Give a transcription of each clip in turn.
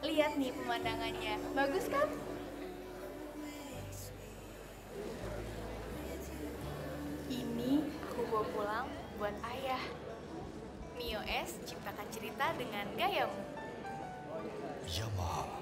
Lihat nih pemandangannya, bagus kan? Ini aku bawa pulang buat ayah. Mio S, ciptakan cerita dengan gayamu. Yamaha.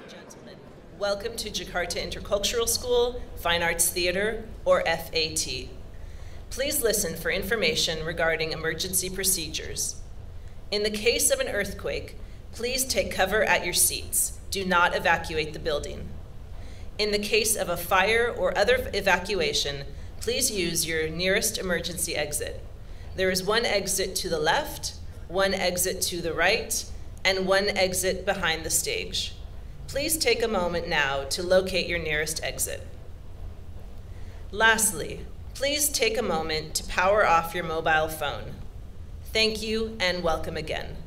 and gentlemen, welcome to Jakarta Intercultural School, Fine Arts Theater, or FAT. Please listen for information regarding emergency procedures. In the case of an earthquake, please take cover at your seats. Do not evacuate the building. In the case of a fire or other evacuation, please use your nearest emergency exit. There is one exit to the left, one exit to the right, and one exit behind the stage. Please take a moment now to locate your nearest exit. Lastly, please take a moment to power off your mobile phone. Thank you and welcome again.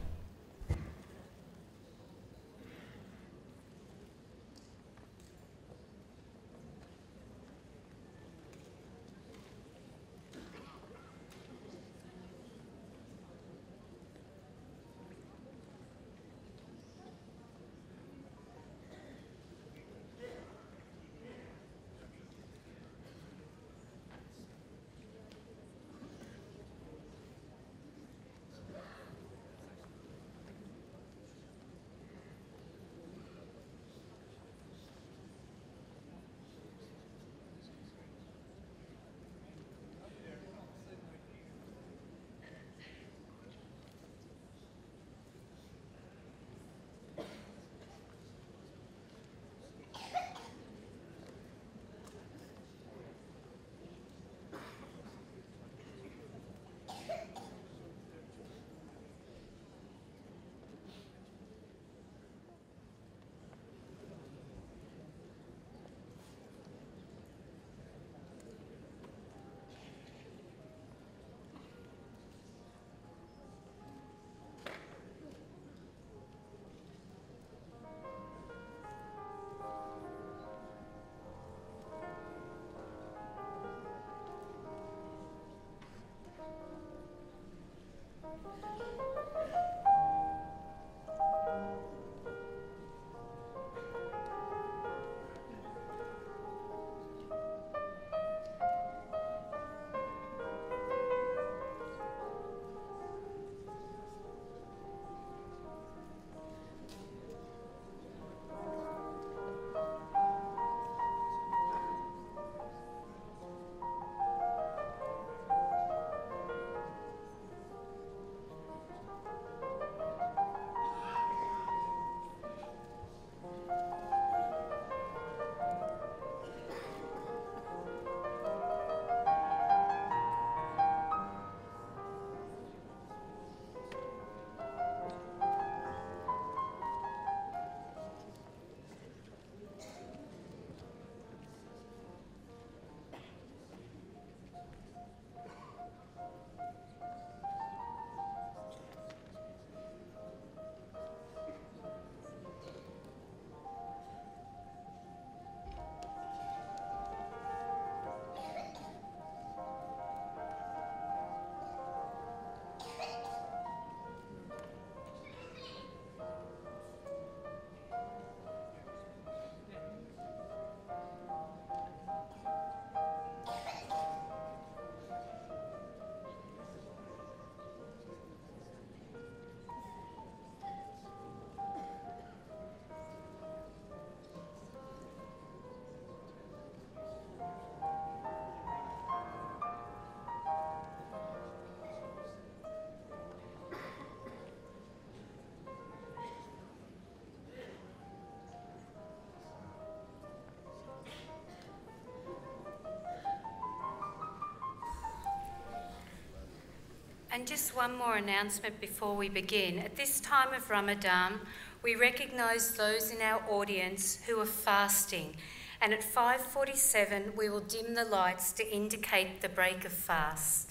And just one more announcement before we begin. At this time of Ramadan, we recognise those in our audience who are fasting, and at 5:47 we will dim the lights to indicate the break of fast.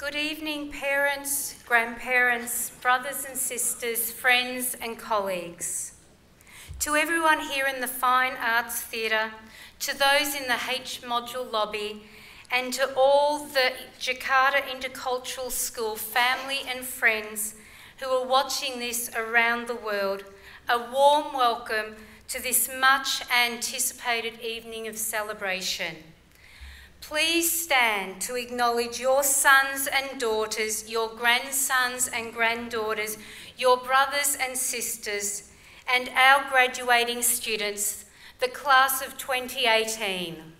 Good evening, parents, grandparents, brothers and sisters, friends and colleagues. To everyone here in the Fine Arts Theatre, to those in the H Module lobby, and to all the Jakarta Intercultural School family and friends who are watching this around the world, a warm welcome to this much anticipated evening of celebration. Please stand to acknowledge your sons and daughters, your grandsons and granddaughters, your brothers and sisters, and our graduating students, the class of 2018.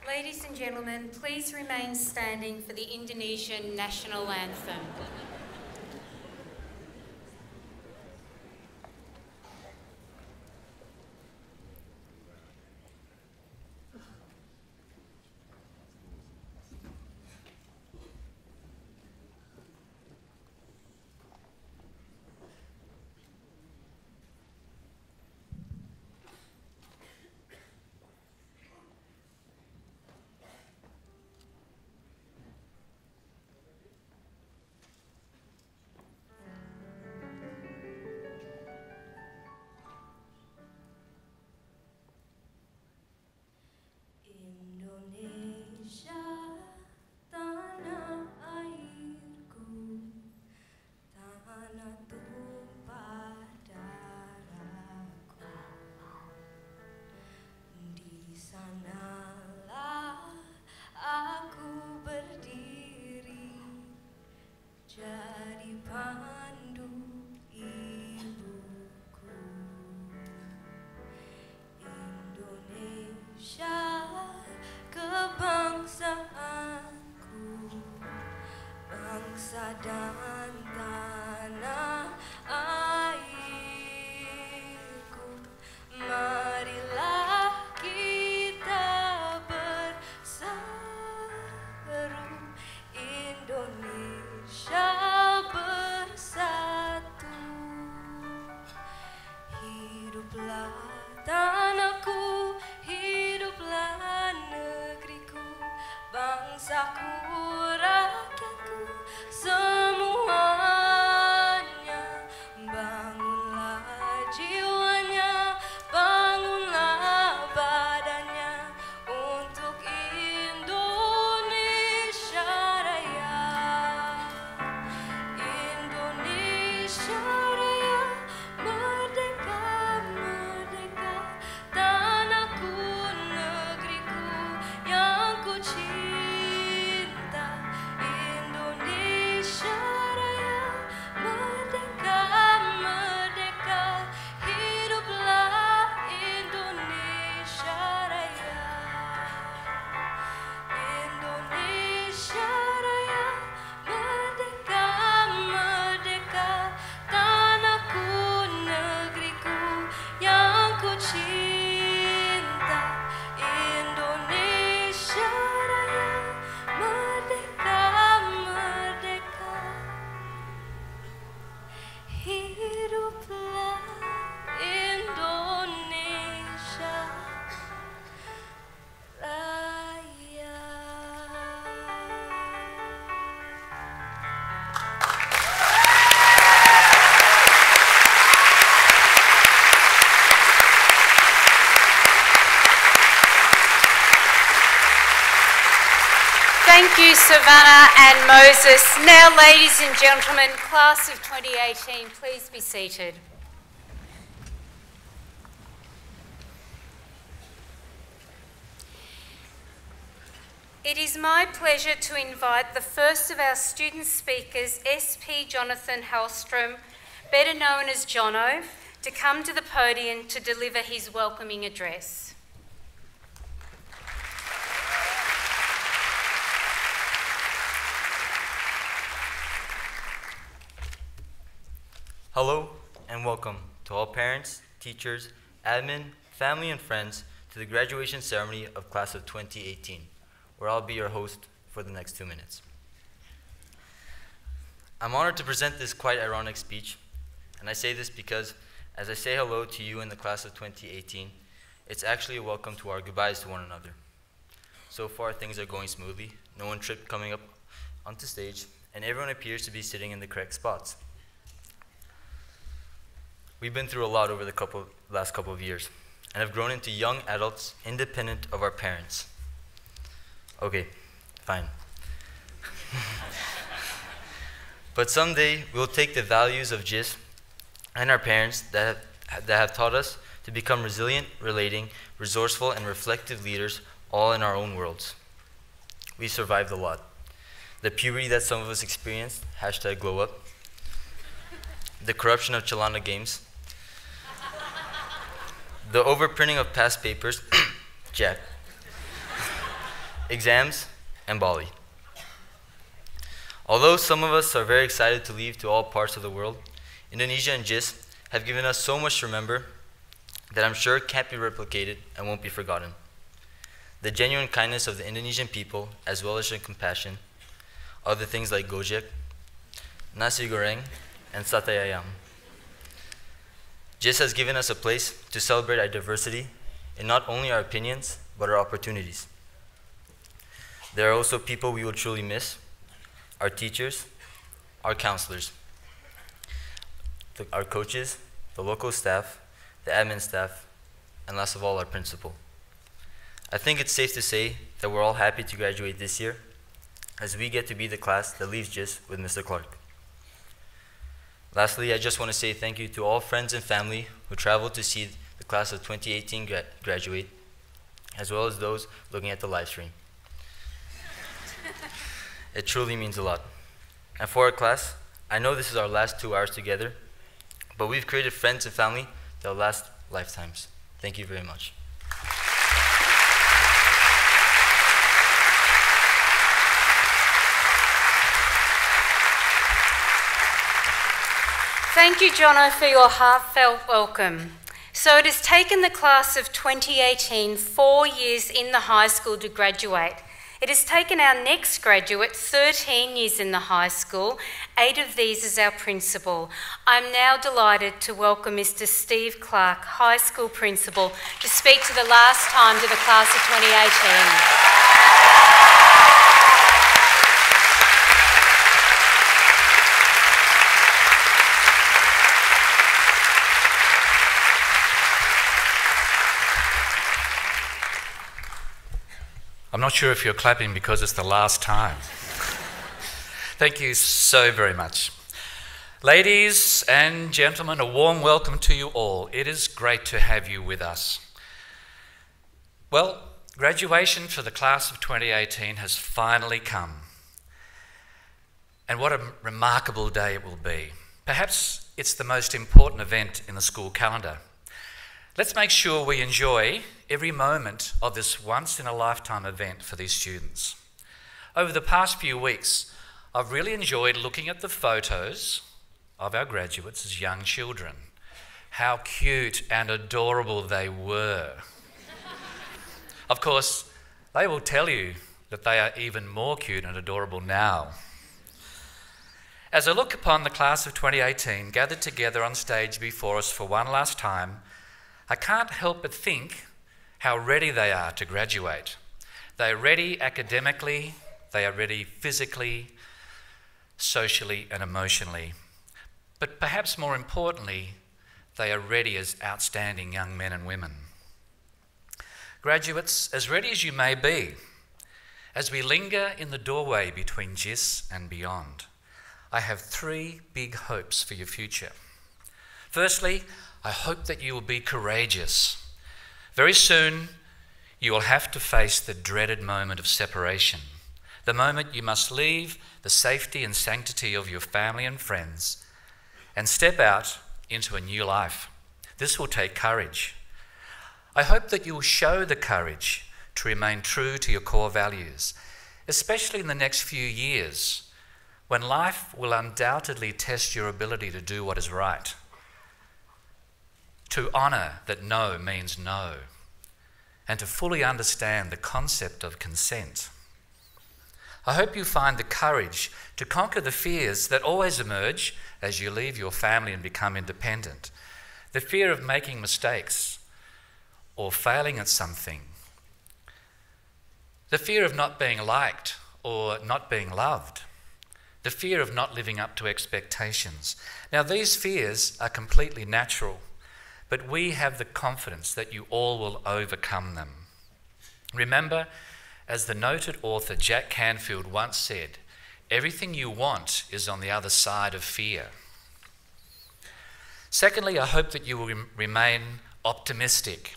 Ladies and gentlemen, please remain standing for the Indonesian national anthem. Thank you, Savannah and Moses. Now, ladies and gentlemen, class of 2018, please be seated. It is my pleasure to invite the first of our student speakers, SP Jonathan Hallstrom, better known as Jono, to come to the podium to deliver his welcoming address. Hello and welcome to all parents, teachers, admin, family and friends to the graduation ceremony of class of 2018, where I'll be your host for the next 2 minutes. I'm honored to present this quite ironic speech, and I say this because as I say hello to you in the class of 2018, it's actually a welcome to our goodbyes to one another. So far things are going smoothly, no one tripped coming up onto stage, and everyone appears to be sitting in the correct spots. We've been through a lot over the last couple of years and have grown into young adults independent of our parents. Okay, fine. But someday we'll take the values of JIS and our parents that have taught us to become resilient, relating, resourceful, and reflective leaders all in our own worlds. We survived a lot. The puberty that some of us experienced, #glow up, the corruption of Chalana games, the overprinting of past papers, Jack, exams, and Bali. Although some of us are very excited to leave to all parts of the world, Indonesia and JIS have given us so much to remember that I'm sure can't be replicated and won't be forgotten. The genuine kindness of the Indonesian people, as well as their compassion, other things like gojek, nasi goreng, and satay ayam. JIS has given us a place to celebrate our diversity in not only our opinions, but our opportunities. There are also people we will truly miss: our teachers, our counselors, our coaches, the local staff, the admin staff, and last of all, our principal. I think it's safe to say that we're all happy to graduate this year, as we get to be the class that leaves JIS with Mr. Clark. Lastly, I just want to say thank you to all friends and family who traveled to see the class of 2018 graduate, as well as those looking at the live stream. It truly means a lot. And for our class, I know this is our last 2 hours together, but we've created friends and family that will last lifetimes. Thank you very much. Thank you, Jono, for your heartfelt welcome. So it has taken the class of 2018 4 years in the high school to graduate. It has taken our next graduate 13 years in the high school, 8 of these as our principal. I'm now delighted to welcome Mr. Steve Clark, high school principal, to speak to the last time to the class of 2018. I'm not sure if you're clapping because it's the last time. Thank you so very much. Ladies and gentlemen, a warm welcome to you all. It is great to have you with us. Well, graduation for the class of 2018 has finally come. And what a remarkable day it will be. Perhaps it's the most important event in the school calendar. Let's make sure we enjoy every moment of this once-in-a-lifetime event for these students. Over the past few weeks, I've really enjoyed looking at the photos of our graduates as young children. How cute and adorable they were. Of course, they will tell you that they are even more cute and adorable now. As I look upon the class of 2018 gathered together on stage before us for one last time, I can't help but think how ready they are to graduate. They are ready academically, they are ready physically, socially and emotionally. But perhaps more importantly, they are ready as outstanding young men and women. Graduates, as ready as you may be, as we linger in the doorway between JIS and beyond, I have 3 big hopes for your future. Firstly, I hope that you will be courageous. Very soon, you will have to face the dreaded moment of separation, the moment you must leave the safety and sanctity of your family and friends and step out into a new life. This will take courage. I hope that you will show the courage to remain true to your core values, especially in the next few years, when life will undoubtedly test your ability to do what is right, to honour that no means no, and to fully understand the concept of consent. I hope you find the courage to conquer the fears that always emerge as you leave your family and become independent. The fear of making mistakes or failing at something. The fear of not being liked or not being loved. The fear of not living up to expectations. Now, these fears are completely natural, but we have the confidence that you all will overcome them. Remember, as the noted author Jack Canfield once said, everything you want is on the other side of fear. Secondly, I hope that you will remain optimistic.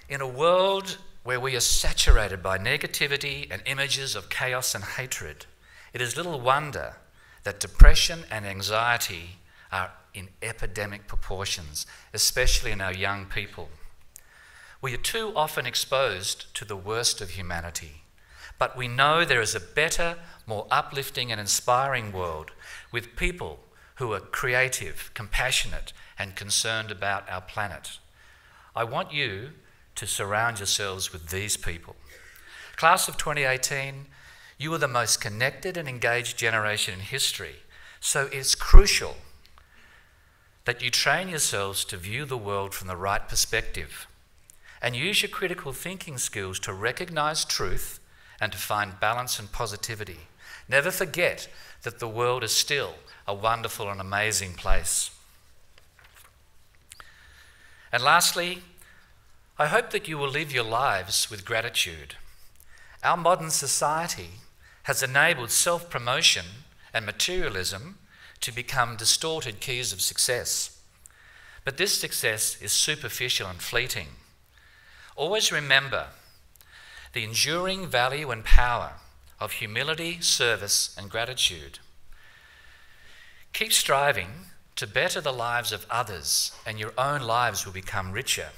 In a world where we are saturated by negativity and images of chaos and hatred, it is little wonder that depression and anxiety are in epidemic proportions, especially in our young people. We are too often exposed to the worst of humanity, but we know there is a better, more uplifting and inspiring world with people who are creative, compassionate, and concerned about our planet. I want you to surround yourselves with these people. Class of 2018, you are the most connected and engaged generation in history, so it's crucial that you train yourselves to view the world from the right perspective and use your critical thinking skills to recognise truth and to find balance and positivity. Never forget that the world is still a wonderful and amazing place. And lastly, I hope that you will live your lives with gratitude. Our modern society has enabled self-promotion and materialism to become distorted keys of success. But this success is superficial and fleeting. Always remember the enduring value and power of humility, service, and gratitude. Keep striving to better the lives of others, and your own lives will become richer.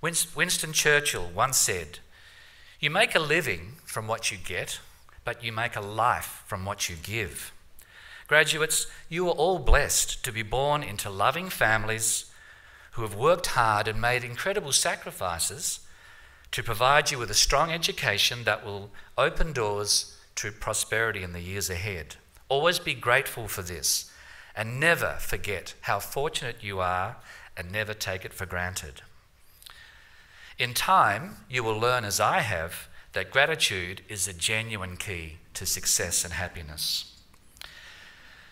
Winston Churchill once said, "You make a living from what you get, but you make a life from what you give." Graduates, you are all blessed to be born into loving families who have worked hard and made incredible sacrifices to provide you with a strong education that will open doors to prosperity in the years ahead. Always be grateful for this and never forget how fortunate you are and never take it for granted. In time, you will learn, as I have, that gratitude is a genuine key to success and happiness.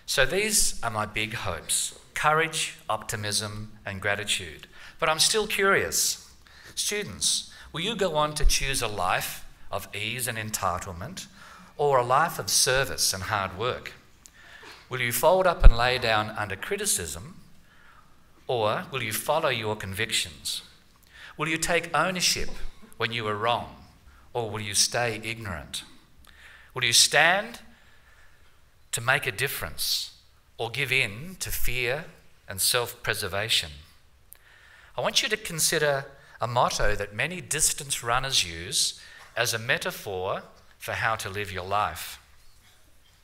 So these are my big hopes: courage, optimism, and gratitude. But I'm still curious. Students, will you go on to choose a life of ease and entitlement, or a life of service and hard work? Will you fold up and lay down under criticism, or will you follow your convictions? Will you take ownership when you are wrong, or will you stay ignorant? Will you stand to make a difference, or give in to fear and self-preservation? I want you to consider a motto that many distance runners use as a metaphor for how to live your life.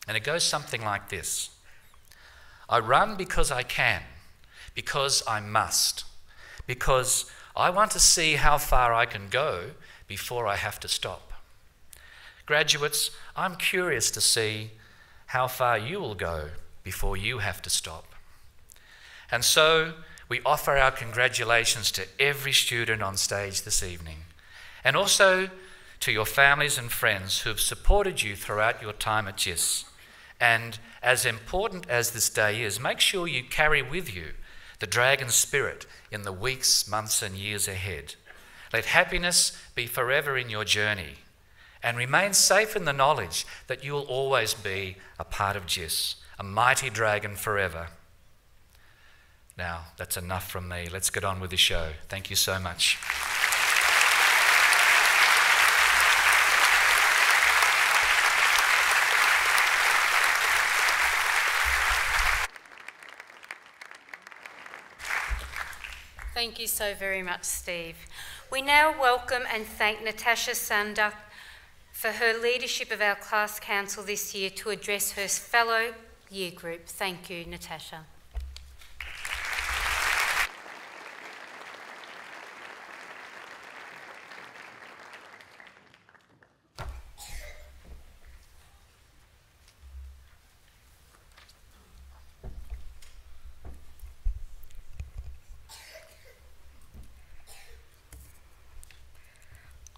And it goes something like this: I run because I can, because I must, because I want to see how far I can go before I have to stop. Graduates, I'm curious to see how far you will go before you have to stop. And so we offer our congratulations to every student on stage this evening, and also to your families and friends who have supported you throughout your time at JIS. And as important as this day is, make sure you carry with you the dragon spirit in the weeks, months, and years ahead. Let happiness be forever in your journey, and remain safe in the knowledge that you will always be a part of JIS, a mighty dragon forever. Now, that's enough from me. Let's get on with the show. Thank you so much. Thank you so very much, Steve. We now welcome and thank Natasha Sandak for her leadership of our class council this year to address her fellow year group. Thank you, Natasha.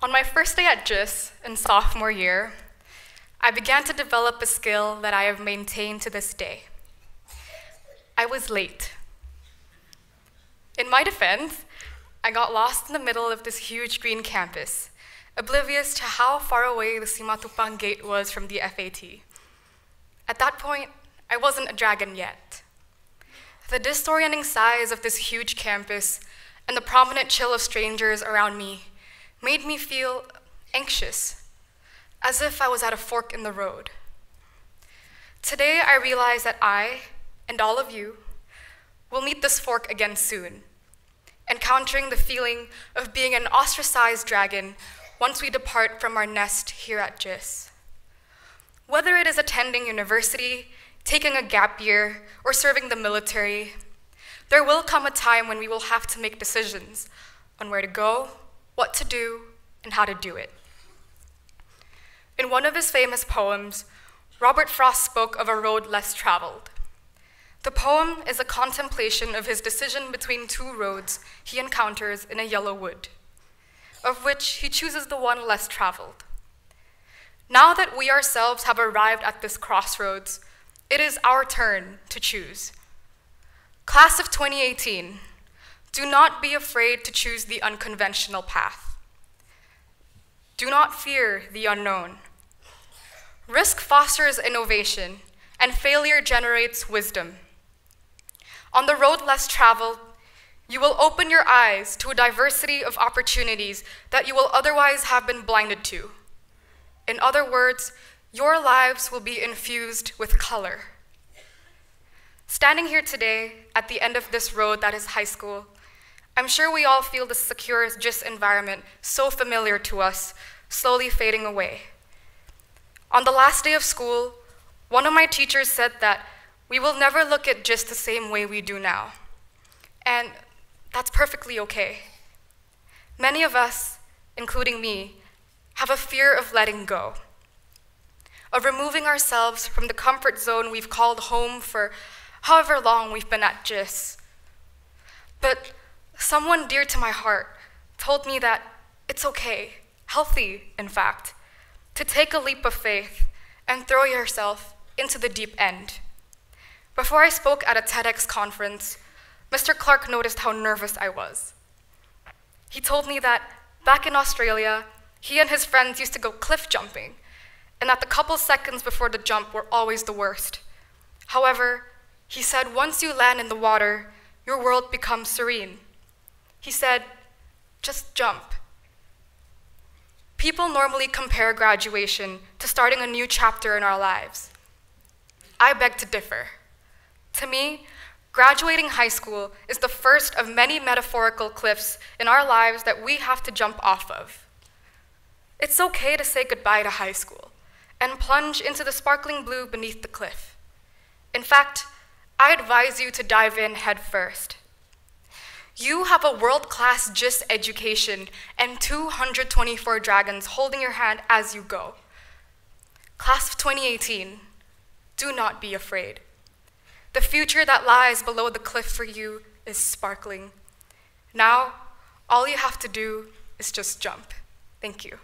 On my first day at JIS in sophomore year, I began to develop a skill that I have maintained to this day. I was late. In my defense, I got lost in the middle of this huge green campus, oblivious to how far away the Simatupang gate was from the FAT. At that point, I wasn't a dragon yet. The disorienting size of this huge campus and the prominent chill of strangers around me made me feel anxious, as if I was at a fork in the road. Today, I realize that I, and all of you, will meet this fork again soon. encountering the feeling of being an ostracized dragon once we depart from our nest here at JIS. Whether it is attending university, taking a gap year, or serving the military, there will come a time when we will have to make decisions on where to go, what to do, and how to do it. In one of his famous poems, Robert Frost spoke of a road less traveled. The poem is a contemplation of his decision between two roads he encounters in a yellow wood, of which he chooses the one less traveled. Now that we ourselves have arrived at this crossroads, it is our turn to choose. Class of 2018, do not be afraid to choose the unconventional path. Do not fear the unknown. Risk fosters innovation, and failure generates wisdom. On the road less traveled, you will open your eyes to a diversity of opportunities that you will otherwise have been blinded to. In other words, your lives will be infused with color. Standing here today at the end of this road that is high school, I'm sure we all feel the secure JIS environment so familiar to us, slowly fading away. On the last day of school, one of my teachers said that we will never look at JIS the same way we do now. And that's perfectly okay. Many of us, including me, have a fear of letting go, of removing ourselves from the comfort zone we've called home for however long we've been at JIS. But someone dear to my heart told me that it's okay, healthy, in fact, to take a leap of faith and throw yourself into the deep end. Before I spoke at a TEDx conference, Mr. Clark noticed how nervous I was. He told me that back in Australia, he and his friends used to go cliff jumping, and that the couple seconds before the jump were always the worst. However, he said once you land in the water, your world becomes serene. He said, just jump. People normally compare graduation to starting a new chapter in our lives. I beg to differ. To me, graduating high school is the first of many metaphorical cliffs in our lives that we have to jump off of. It's okay to say goodbye to high school and plunge into the sparkling blue beneath the cliff. In fact, I advise you to dive in head first. You have a world-class JIS education and 224 dragons holding your hand as you go. Class of 2018, do not be afraid. The future that lies below the cliff for you is sparkling. Now, all you have to do is just jump. Thank you.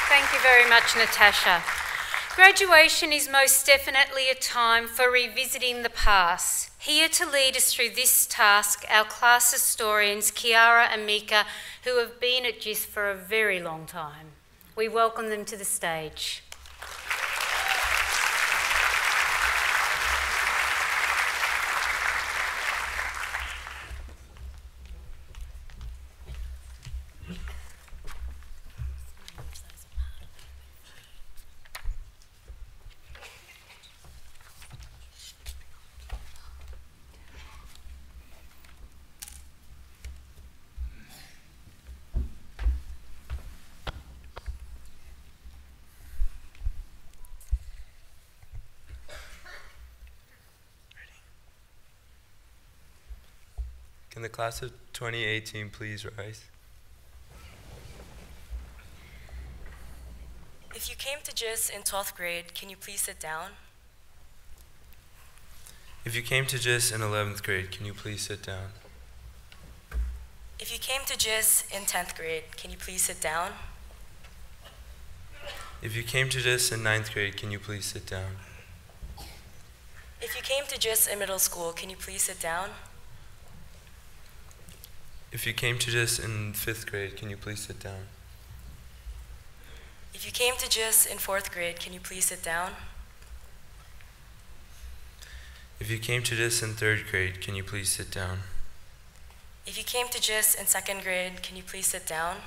Thank you very much, Natasha. Graduation is most definitely a time for revisiting the past. Here to lead us through this task, our class historians, Kiara and Mika, who have been at JIS for a very long time. We welcome them to the stage. Can the class of 2018 please rise? If you came to JIS in 12th grade, can you please sit down? If you came to JIS in 11th grade, can you please sit down? If you came to JIS in 10th grade, can you please sit down? If you came to JIS in 9th grade, can you please sit down? If you came to JIS in middle school, can you please sit down? If you came to JIS in 5th grade, can you please sit down? If you came to JIS in 4th grade, can you please sit down? If you came to JIS in 3rd grade, can you please sit down? If you came to JIS in 2nd grade, can you please sit down?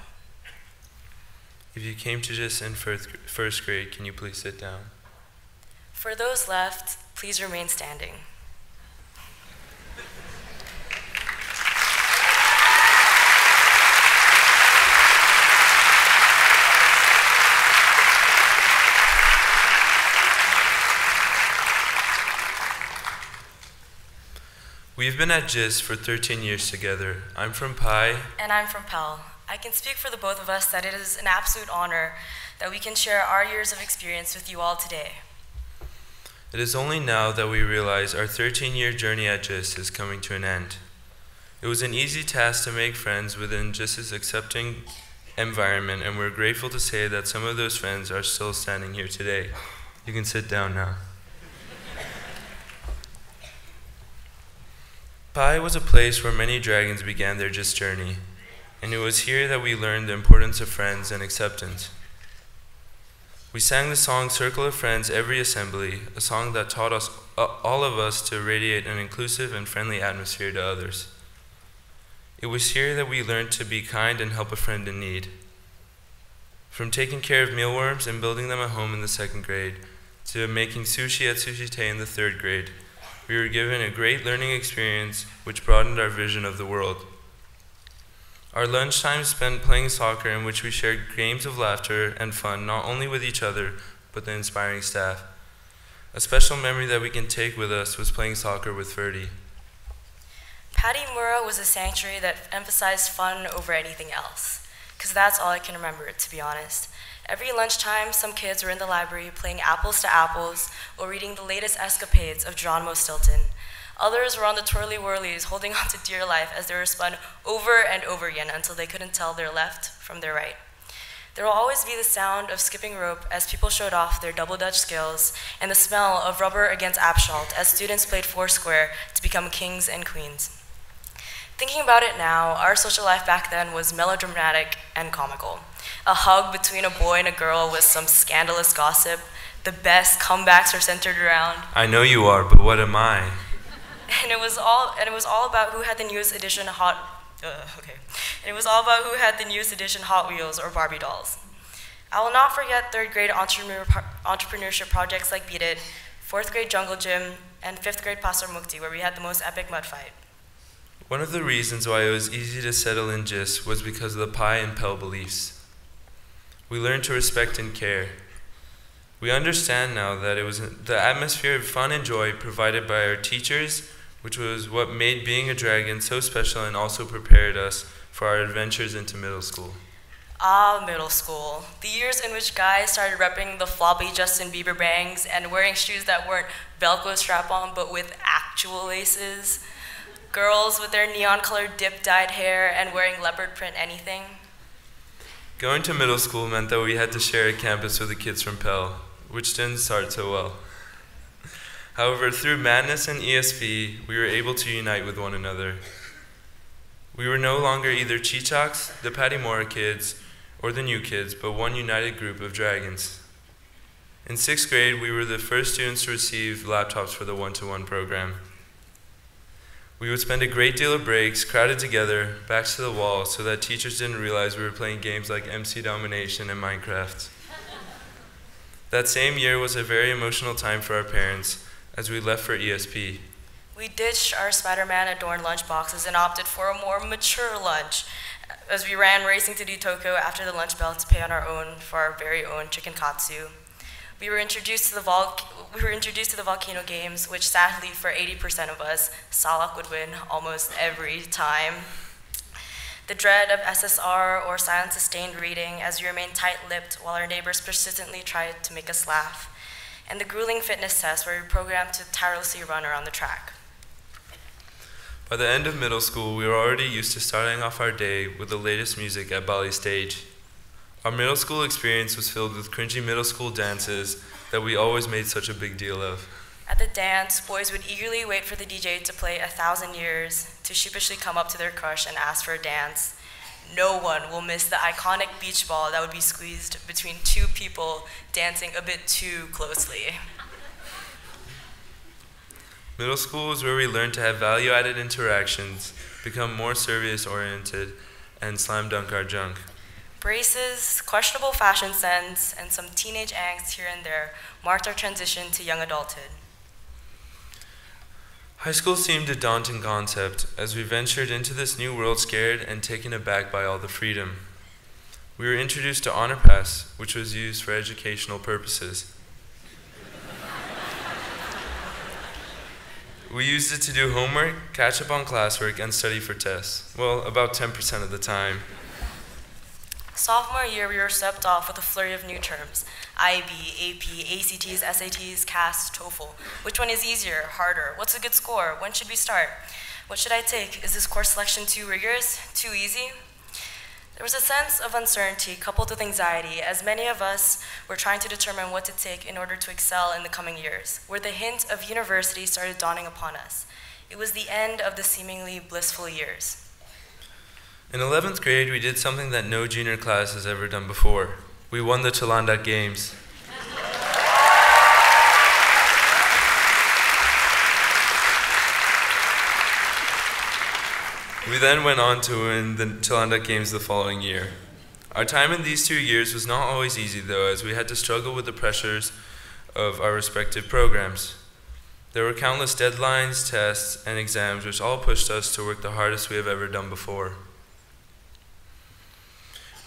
If you came to JIS in first grade, can you please sit down? For those left, please remain standing. We've been at JIS for 13 years together. I'm from Pi. And I'm from Pell. I can speak for the both of us that it is an absolute honor that we can share our years of experience with you all today. It is only now that we realize our 13-year journey at JIS is coming to an end. It was an easy task to make friends within JIS's accepting environment, and we're grateful to say that some of those friends are still standing here today. You can sit down now. Pi was a place where many dragons began their JIS journey, and it was here that we learned the importance of friends and acceptance. We sang the song Circle of Friends every assembly, a song that taught us, all of us, to radiate an inclusive and friendly atmosphere to others. It was here that we learned to be kind and help a friend in need. From taking care of mealworms and building them a home in the 2nd grade, to making sushi at Sushi Tei in the 3rd grade, we were given a great learning experience which broadened our vision of the world. Our lunchtime spent playing soccer, in which we shared games of laughter and fun not only with each other, but the inspiring staff. A special memory that we can take with us was playing soccer with Ferdy. Patty Mura was a sanctuary that emphasized fun over anything else, because that's all I can remember, to be honest. Every lunchtime, some kids were in the library playing apples to apples or reading the latest escapades of Geronimo Stilton. Others were on the twirly-whirlies, holding on to dear life as they were spun over and over again until they couldn't tell their left from their right. There will always be the sound of skipping rope as people showed off their double Dutch skills, and the smell of rubber against asphalt as students played foursquare to become kings and queens. Thinking about it now, our social life back then was melodramatic and comical. A hug between a boy and a girl with some scandalous gossip. The best comebacks are centered around. I know you are, but what am I? And it was all about who had the newest edition Hot Wheels or Barbie dolls. I will not forget 3rd grade entrepreneurship projects like Beat It, 4th grade Jungle Gym, and 5th grade Pasar Mukti, where we had the most epic mud fight. One of the reasons why it was easy to settle in JIS was because of the Pi and Pell beliefs. We learned to respect and care. We understand now that it was the atmosphere of fun and joy provided by our teachers, which was what made being a dragon so special and also prepared us for our adventures into middle school. Ah, middle school. The years in which guys started repping the floppy Justin Bieber bangs and wearing shoes that weren't Velcro strap-on but with actual laces. Girls with their neon-colored dip-dyed hair and wearing leopard print anything. Going to middle school meant that we had to share a campus with the kids from Pell, which didn't start so well. However, through madness and ESP, we were able to unite with one another. We were no longer either Chichaks, the Patty Mora kids, or the new kids, but one united group of dragons. In 6th grade, we were the first students to receive laptops for the one-to-one program. We would spend a great deal of breaks crowded together, backs to the wall, so that teachers didn't realize we were playing games like MC Domination and Minecraft. That same year was a very emotional time for our parents as we left for ESP. We ditched our Spider-Man adorned lunch boxes and opted for a more mature lunch as we ran racing to Ditoko after the lunch bell to pay on our own for our very own chicken katsu. We were introduced to the volcano games, which sadly for 80% of us, Salak would win almost every time. The dread of SSR or silent sustained reading as we remained tight-lipped while our neighbors persistently tried to make us laugh. And the grueling fitness test where we programmed to tirelessly run around the track. By the end of middle school, we were already used to starting off our day with the latest music at Bali Stage. Our middle school experience was filled with cringy middle school dances that we always made such a big deal of. At the dance, boys would eagerly wait for the DJ to play 1,000 Years to sheepishly come up to their crush and ask for a dance. No one will miss the iconic beach ball that would be squeezed between two people dancing a bit too closely. Middle school is where we learned to have value-added interactions, become more service-oriented, and slam dunk our junk. Braces, questionable fashion sense, and some teenage angst here and there marked our transition to young adulthood. High school seemed a daunting concept as we ventured into this new world scared and taken aback by all the freedom. We were introduced to Honor Pass, which was used for educational purposes. We used it to do homework, catch up on classwork, and study for tests. Well, about 10% of the time. Sophomore year, we were swept off with a flurry of new terms. IB, AP, ACTs, SATs, CAS, TOEFL. Which one is easier, harder? What's a good score? When should we start? What should I take? Is this course selection too rigorous? Too easy? There was a sense of uncertainty coupled with anxiety as many of us were trying to determine what to take in order to excel in the coming years, where the hint of university started dawning upon us. It was the end of the seemingly blissful years. In 11th grade, we did something that no junior class has ever done before. We won the Chalandak Games. We then went on to win the Chalandak Games the following year. Our time in these 2 years was not always easy though, as we had to struggle with the pressures of our respective programs. There were countless deadlines, tests, and exams which all pushed us to work the hardest we have ever done before.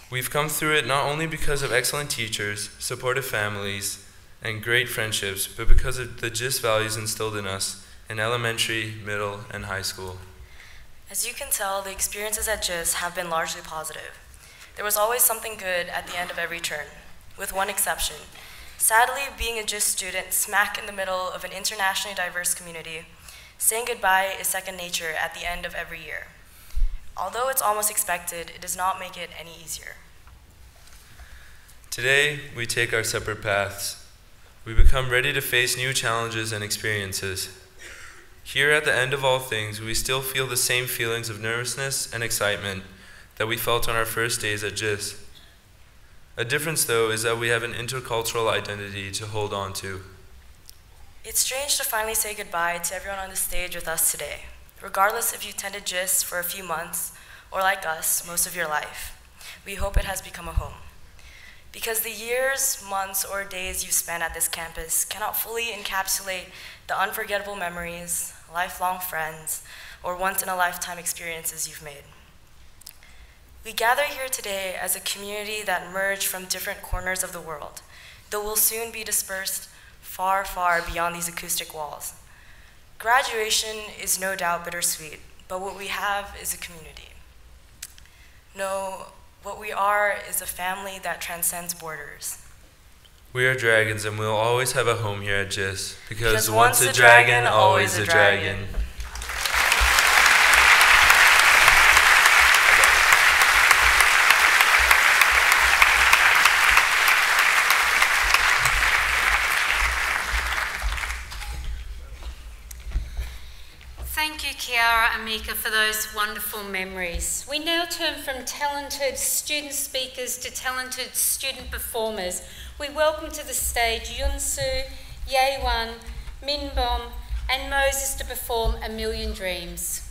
We've come through it not only because of excellent teachers, supportive families, and great friendships, but because of the JIS values instilled in us in elementary, middle, and high school. As you can tell, the experiences at JIS have been largely positive. There was always something good at the end of every turn, with one exception. Sadly, being a JIS student smack in the middle of an internationally diverse community, saying goodbye is second nature at the end of every year. Although it's almost expected, it does not make it any easier. Today, we take our separate paths. We become ready to face new challenges and experiences. Here at the end of all things, we still feel the same feelings of nervousness and excitement that we felt on our first days at JIS. A difference, though, is that we have an intercultural identity to hold on to. It's strange to finally say goodbye to everyone on the stage with us today, regardless if you attended JIS for a few months or, like us, most of your life. We hope it has become a home. Because the years, months, or days you spent at this campus cannot fully encapsulate the unforgettable memories, lifelong friends, or once-in-a-lifetime experiences you've made. We gather here today as a community that merged from different corners of the world, though will soon be dispersed far, far beyond these acoustic walls. Graduation is no doubt bittersweet, but what we have is a community. No, what we are is a family that transcends borders. We are dragons and we'll always have a home here at JIS, because once a dragon, always a dragon. Thank you, Kiara and Mika, for those wonderful memories. We now turn from talented student speakers to talented student performers. We welcome to the stage Yunsu, Yewan, Minbom, and Moses to perform A Million Dreams.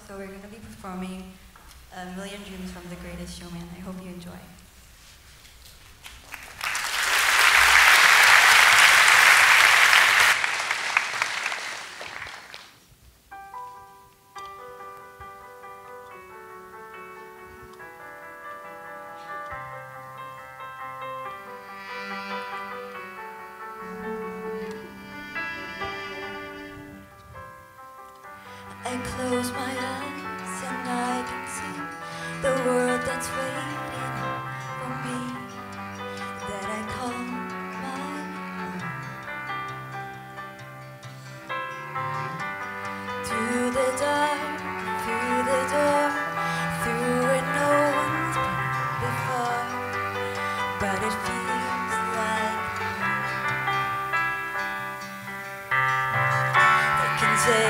So we're going to be performing A Million Dreams from The Greatest Showman. I hope you enjoy. that's waiting for me, that I call my own. Through the dark, through the door, through where no one's been before, but it feels like they can say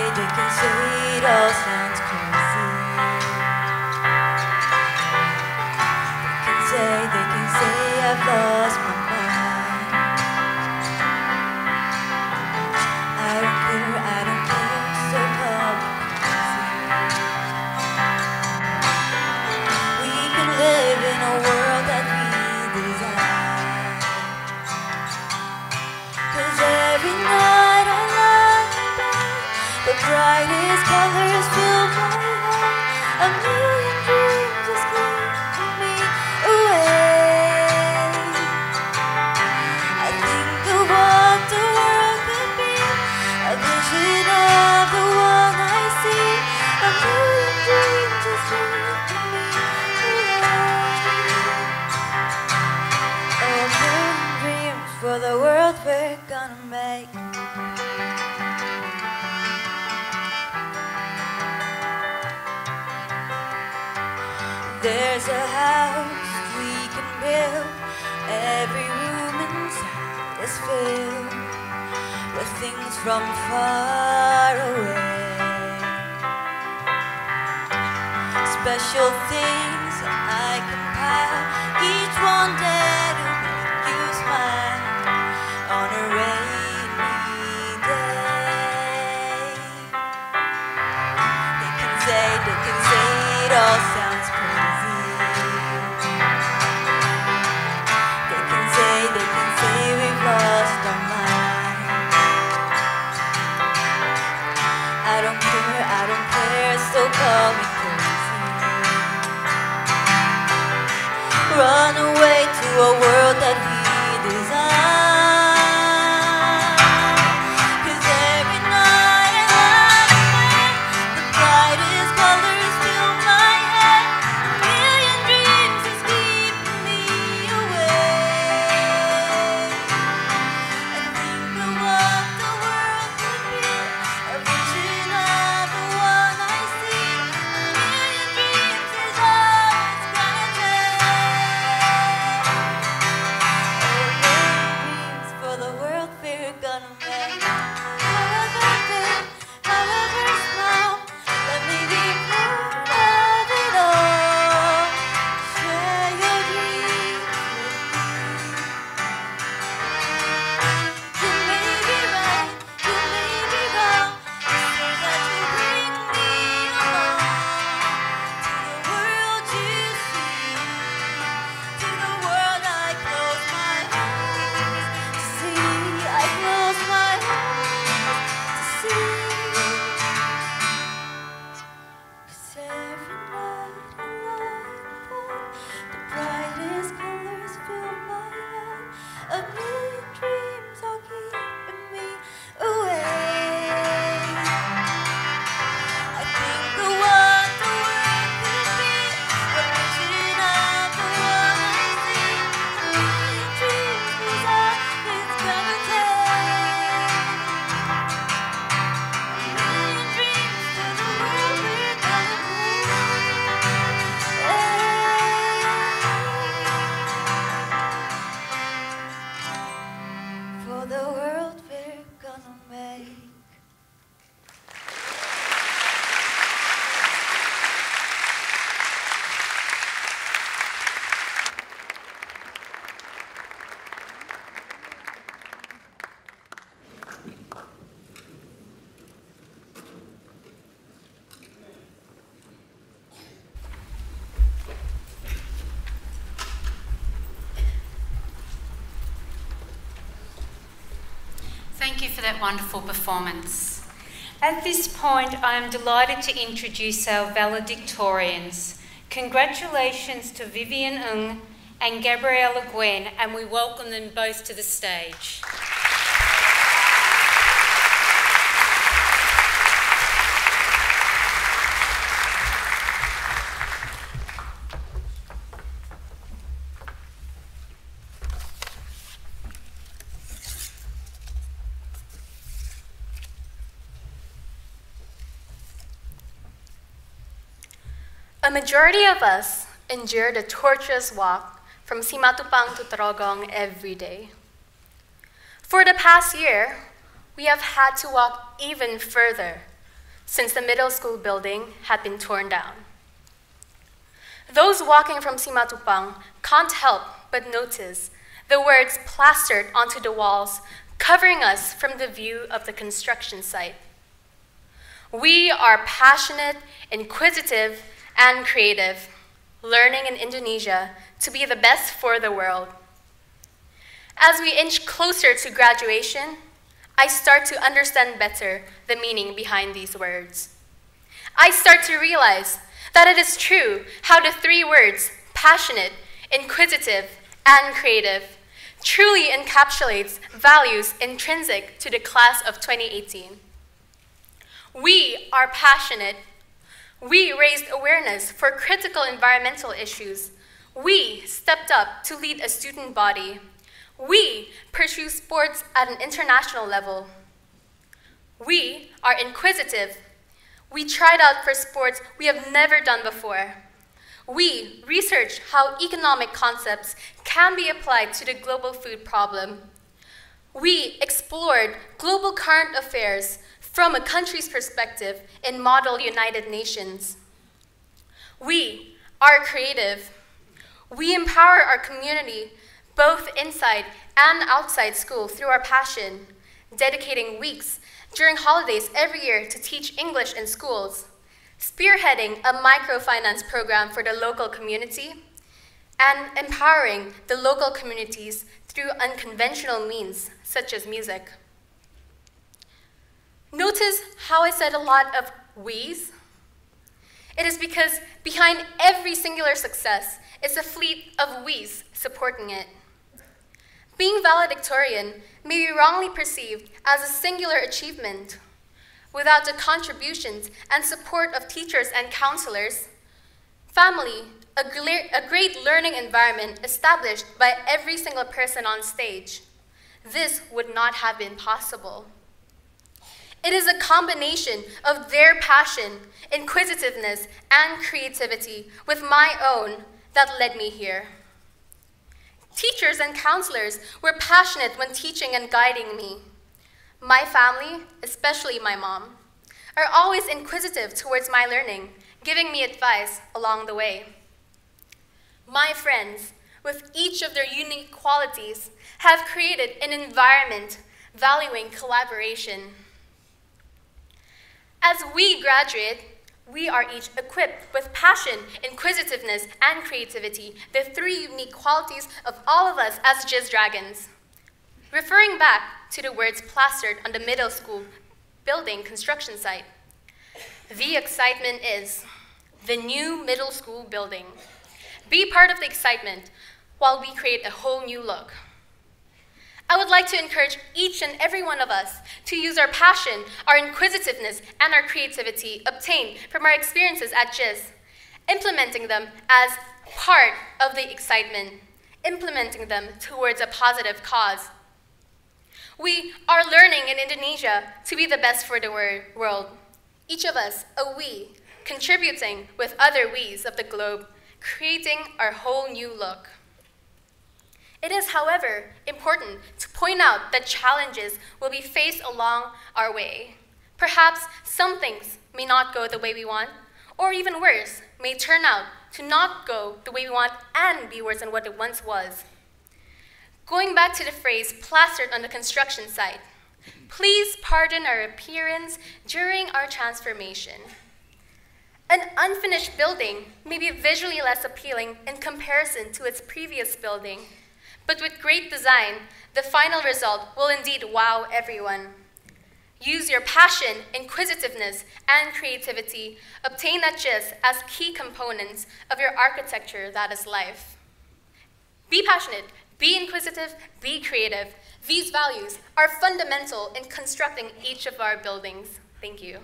it all sounds crazy. They can say I've lost my mind. I don't care, so call me crazy. We can live in a world that we design. 'Cause every night I lie in bed, the brightest colors fill my head. A million dreams just keep me away. I think of what the world could be, a vision of the one I see. A million dreams just keep me away. A million dreams for the world we're gonna make. There's a house we can build. Every room inside is filled with things from far away. Special things I compile, each one dare to make you smile on a rainy day. They can say it all sounds crazy. They can say we've lost our mind. I don't care, so call me crazy. Run away to a world that we design. 'Cause every night I lie in bed, the brightest colors fill my head. A million dreams is keeping me awake. And think of what the world could be, a vision of the one I see. A million dreams is all it's gonna take. A million dreams for the world we're gonna make. However big, however small, let me be part of it all. Share your dreams with me. You may be right, you may be wrong, say that you bring me along to the world you see, to the world I close my eyes to see. I close my eyes to see. 'Cause every night I lie in bed, the brightest colors fill my head. A million dreams are keeping me awake. I think of what the world could be, a vision of the one I see. A million dreams is all it's gonna take. A million dreams for the world we're gonna make. For the world we're gonna make. Thank you for that wonderful performance. At this point, I am delighted to introduce our valedictorians. Congratulations to Vivian Ng and Gabriella Gwen, and we welcome them both to the stage. A majority of us endure the torturous walk from Simatupang to Tarogong every day. For the past year, we have had to walk even further since the middle school building had been torn down. Those walking from Simatupang can't help but notice the words plastered onto the walls, covering us from the view of the construction site. We are passionate, inquisitive, and creative, learning in Indonesia to be the best for the world. As we inch closer to graduation, I start to understand better the meaning behind these words. I start to realize that it is true how the three words, passionate, inquisitive, and creative, truly encapsulates values intrinsic to the class of 2018. We are passionate. We raised awareness for critical environmental issues. We stepped up to lead a student body. We pursue sports at an international level. We are inquisitive. We tried out for sports we have never done before. We researched how economic concepts can be applied to the global food problem. We explored global current affairs from a country's perspective in Model United Nations. We are creative. We empower our community both inside and outside school through our passion, dedicating weeks during holidays every year to teach English in schools, spearheading a microfinance program for the local community, and empowering the local communities through unconventional means such as music. Notice how I said a lot of we's? It is because behind every singular success is a fleet of we's supporting it. Being valedictorian may be wrongly perceived as a singular achievement. Without the contributions and support of teachers and counselors, family, a great learning environment established by every single person on stage, this would not have been possible. It is a combination of their passion, inquisitiveness, and creativity with my own that led me here. Teachers and counselors were passionate when teaching and guiding me. My family, especially my mom, are always inquisitive towards my learning, giving me advice along the way. My friends, with each of their unique qualities, have created an environment valuing collaboration. As we graduate, we are each equipped with passion, inquisitiveness, and creativity, the three unique qualities of all of us as JIS Dragons. Referring back to the words plastered on the middle school building construction site, the excitement is the new middle school building. Be part of the excitement while we create a whole new look. I would like to encourage each and every one of us to use our passion, our inquisitiveness, and our creativity obtained from our experiences at JIS, implementing them as part of the excitement, implementing them towards a positive cause. We are learning in Indonesia to be the best for the world. Each of us, a we, contributing with other we's of the globe, creating our whole new look. It is, however, important to point out that challenges will be faced along our way. Perhaps some things may not go the way we want, or even worse, may turn out to not go the way we want and be worse than what it once was. Going back to the phrase plastered on the construction site, please pardon our appearance during our transformation. An unfinished building may be visually less appealing in comparison to its previous building, but with great design, the final result will indeed wow everyone. Use your passion, inquisitiveness, and creativity obtained at JIS as key components of your architecture that is life. Be passionate, be inquisitive, be creative. These values are fundamental in constructing each of our buildings. Thank you.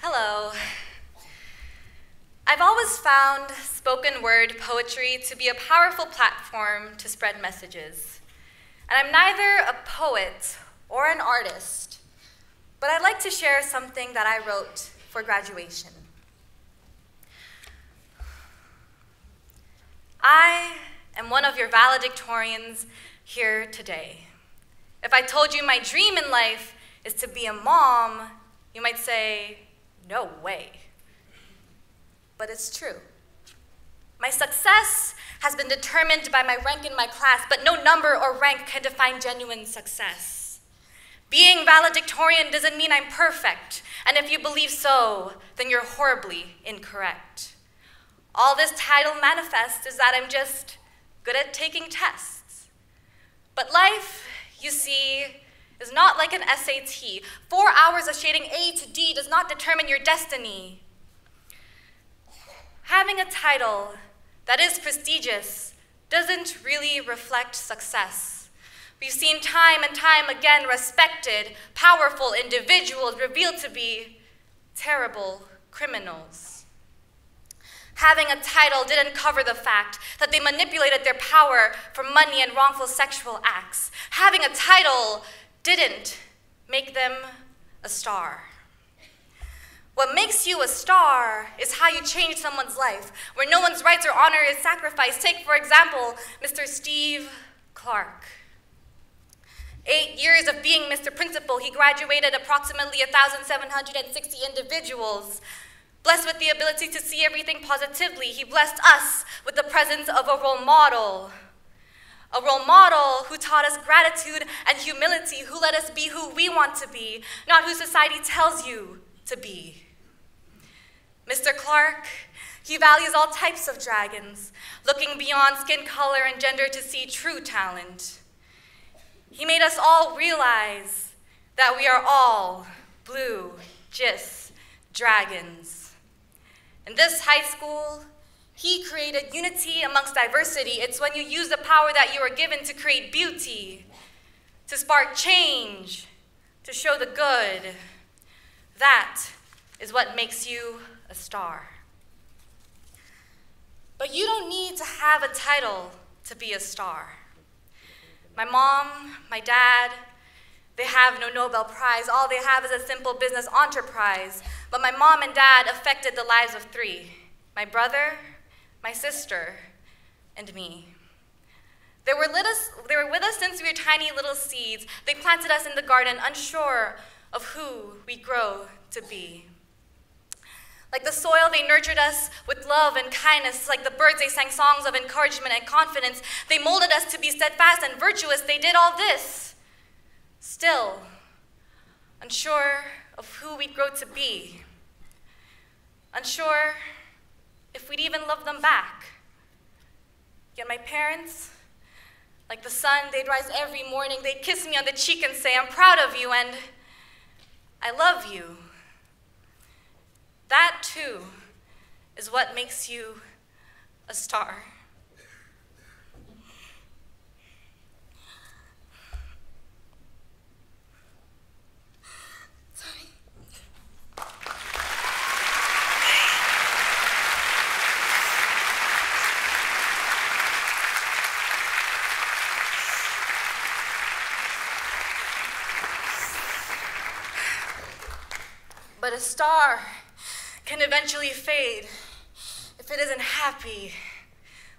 Hello. I've always always found spoken word poetry to be a powerful platform to spread messages. And I'm neither a poet or an artist, but I'd like to share something that I wrote for graduation. I am one of your valedictorians here today. If I told you my dream in life is to be a mom, you might say, no way. But it's true. My success has been determined by my rank in my class, but no number or rank can define genuine success. Being valedictorian doesn't mean I'm perfect, and if you believe so, then you're horribly incorrect. All this title manifests is that I'm just good at taking tests. But life, you see, is not like an SAT. 4 hours of shading A to D does not determine your destiny. Having a title that is prestigious doesn't really reflect success. We've seen time and time again respected, powerful individuals revealed to be terrible criminals. Having a title didn't cover the fact that they manipulated their power for money and wrongful sexual acts. Having a title didn't make them a star. What makes you a star is how you change someone's life, where no one's rights or honor is sacrificed. Take, for example, Mr. Steve Clark. 8 years of being Mr. Principal, he graduated approximately 1,760 individuals. Blessed with the ability to see everything positively, he blessed us with the presence of a role model. A role model who taught us gratitude and humility, who let us be who we want to be, not who society tells you to be. Mr. Clark, he values all types of dragons, looking beyond skin color and gender to see true talent. He made us all realize that we are all blue JIS dragons. In this high school, he created unity amongst diversity. It's when you use the power that you are given to create beauty, to spark change, to show the good. That is what makes you a star. But you don't need to have a title to be a star. My mom, my dad, they have no Nobel Prize. All they have is a simple business enterprise. But my mom and dad affected the lives of 3, my brother, my sister, and me. They were with us since we were tiny little seeds. They planted us in the garden, unsure of who we'd grow to be. Like the soil, they nurtured us with love and kindness. Like the birds, they sang songs of encouragement and confidence. They molded us to be steadfast and virtuous. They did all this. Still, unsure of who we'd grow to be. Unsure if we'd even love them back. Yet my parents, like the sun, they'd rise every morning. They'd kiss me on the cheek and say, I'm proud of you and I love you. That, too, is what makes you a star. But a star can eventually fade if it isn't happy.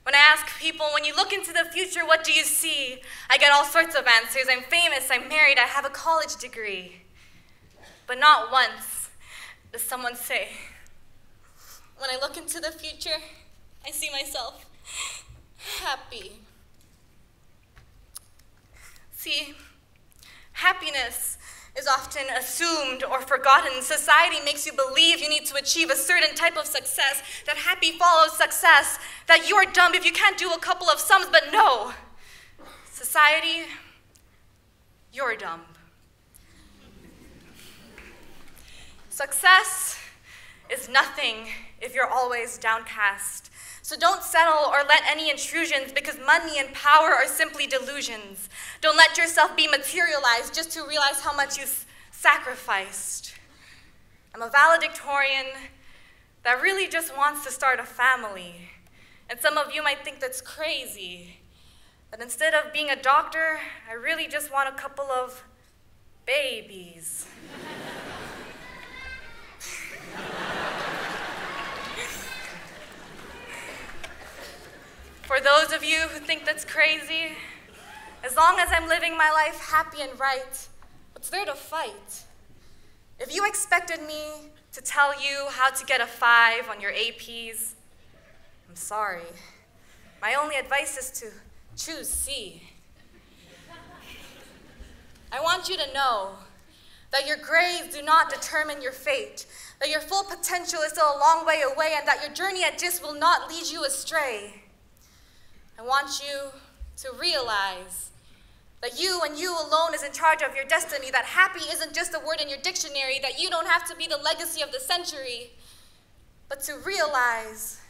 When I ask people, when you look into the future, what do you see? I get all sorts of answers. I'm famous, I'm married, I have a college degree. But not once does someone say, when I look into the future, I see myself happy. See, happiness is often assumed or forgotten. Society makes you believe you need to achieve a certain type of success, that happy follows success, that you're dumb if you can't do a couple of sums, but no. Society, you're dumb. Success is nothing if you're always downcast. So don't settle or let any intrusions, because money and power are simply delusions. Don't let yourself be materialized just to realize how much you've sacrificed. I'm a valedictorian that really just wants to start a family. And some of you might think that's crazy. But instead of being a doctor, I really just want a couple of babies. For those of you who think that's crazy, as long as I'm living my life happy and right, what's there to fight? If you expected me to tell you how to get a 5 on your APs, I'm sorry. My only advice is to choose C. I want you to know that your grades do not determine your fate, that your full potential is still a long way away, and that your journey at JIS will not lead you astray. I want you to realize that you and you alone is in charge of your destiny, that happy isn't just a word in your dictionary, that you don't have to be the legacy of the century, but to realize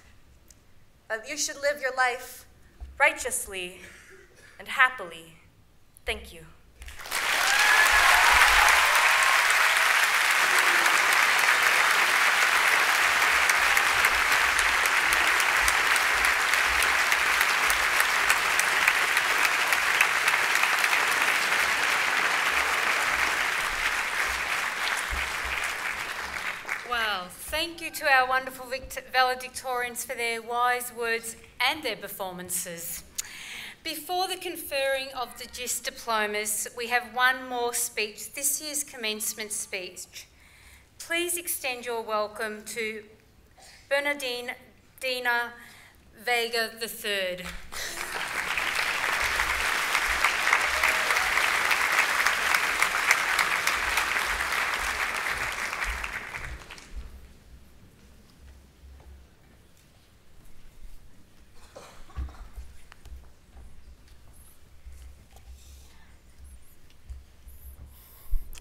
that you should live your life righteously and happily. Thank you. Well, thank you to our wonderful valedictorians for their wise words and their performances. Before the conferring of the JIS diplomas, we have one more speech, this year's commencement speech. Please extend your welcome to Bernardina Vega III.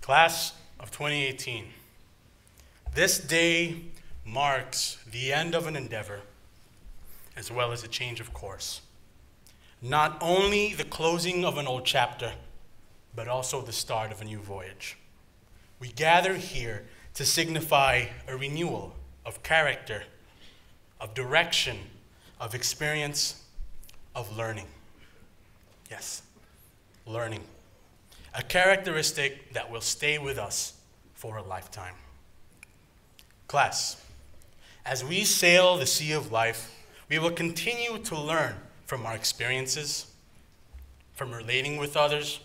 Class of 2018. This day marks the end of an endeavor, as well as a change of course. Not only the closing of an old chapter, but also the start of a new voyage. We gather here to signify a renewal of character, of direction, of experience, of learning. Yes, learning. A characteristic that will stay with us for a lifetime. Class, as we sail the sea of life, we will continue to learn from our experiences, from relating with others,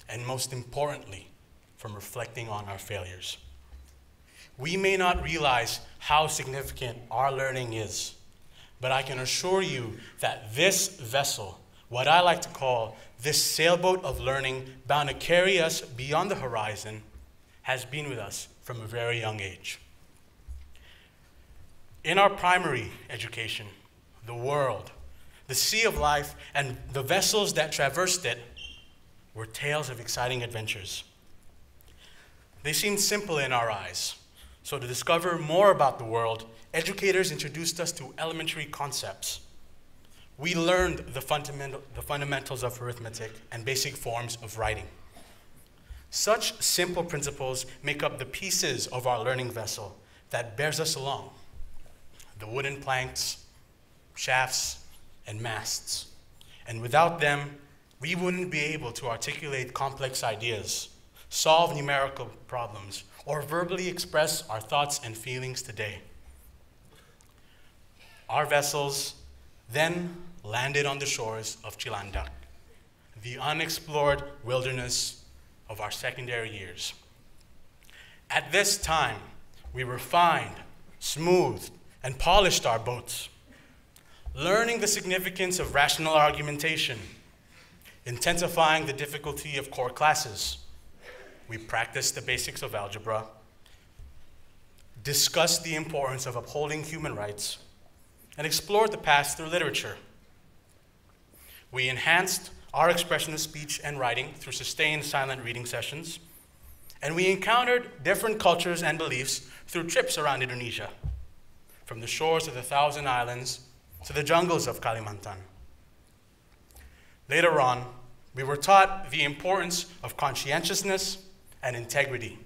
and most importantly, from reflecting on our failures. We may not realize how significant our learning is, but I can assure you that this vessel, what I like to call this sailboat of learning bound to carry us beyond the horizon, has been with us from a very young age. In our primary education, the world, the sea of life, and the vessels that traversed it were tales of exciting adventures. They seemed simple in our eyes, so to discover more about the world, educators introduced us to elementary concepts. We learned the fundamentals of arithmetic and basic forms of writing. Such simple principles make up the pieces of our learning vessel that bears us along. The wooden planks, shafts, and masts. And without them, we wouldn't be able to articulate complex ideas, solve numerical problems, or verbally express our thoughts and feelings today. Our vessels then landed on the shores of Chilandak, the unexplored wilderness of our secondary years. At this time, we refined, smoothed, and polished our boats, learning the significance of rational argumentation, intensifying the difficulty of core classes. We practiced the basics of algebra, discussed the importance of upholding human rights, and explored the past through literature. We enhanced our expression of speech and writing through sustained silent reading sessions, and we encountered different cultures and beliefs through trips around Indonesia, from the shores of the Thousand Islands to the jungles of Kalimantan. Later on, we were taught the importance of conscientiousness and integrity,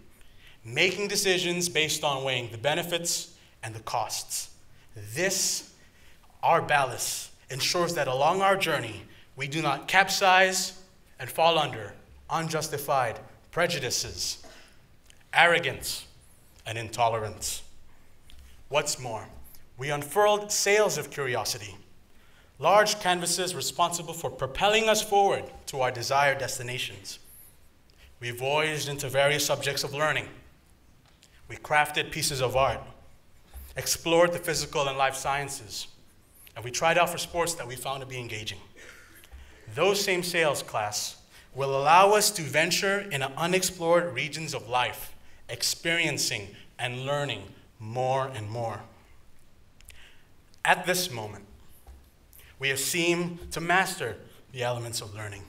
making decisions based on weighing the benefits and the costs. This, our ballast, ensures that along our journey, we do not capsize and fall under unjustified prejudices, arrogance, and intolerance. What's more, we unfurled sails of curiosity, large canvases responsible for propelling us forward to our desired destinations. We voyaged into various subjects of learning. We crafted pieces of art, explored the physical and life sciences, and we tried out for sports that we found to be engaging. Those same sails, class, will allow us to venture into unexplored regions of life, experiencing and learning more and more. At this moment, we have seemed to master the elements of learning.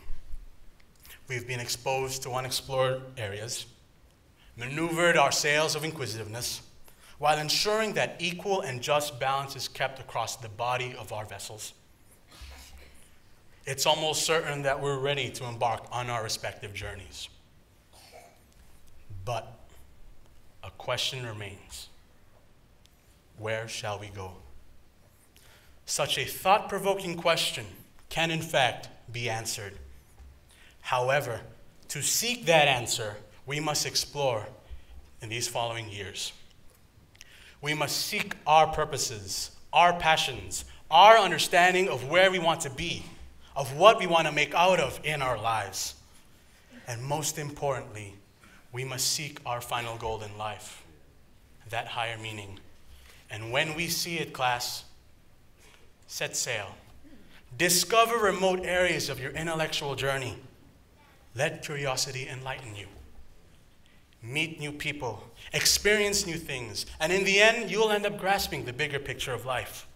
We've been exposed to unexplored areas, maneuvered our sails of inquisitiveness, while ensuring that equal and just balance is kept across the body of our vessels. It's almost certain that we're ready to embark on our respective journeys. But a question remains. Where shall we go? Such a thought-provoking question can in fact be answered. However, to seek that answer, we must explore in these following years. We must seek our purposes, our passions, our understanding of where we want to be, of what we want to make out of in our lives. And most importantly, we must seek our final goal in life, that higher meaning. And when we see it, class, set sail. Discover remote areas of your intellectual journey. Let curiosity enlighten you. Meet new people, experience new things, and in the end, you'll end up grasping the bigger picture of life.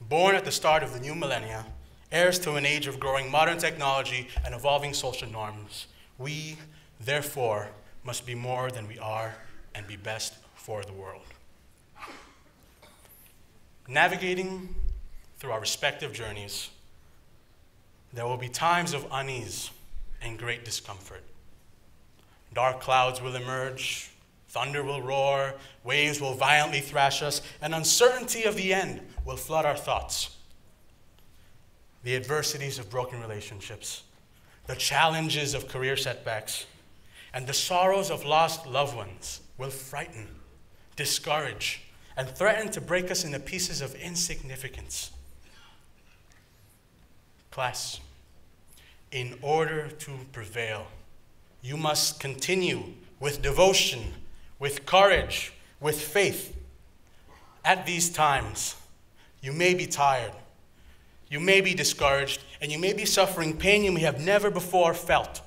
Born at the start of the new millennia, heirs to an age of growing modern technology and evolving social norms, we, therefore, must be more than we are and be best for the world. Navigating through our respective journeys, there will be times of unease and great discomfort. Dark clouds will emerge, thunder will roar, waves will violently thrash us, and uncertainty of the end will flood our thoughts. The adversities of broken relationships, the challenges of career setbacks, and the sorrows of lost loved ones will frighten, discourage, and threaten to break us into pieces of insignificance. Class, in order to prevail, you must continue with devotion, with courage, with faith. At these times, you may be tired, you may be discouraged, and you may be suffering pain you may have never before felt.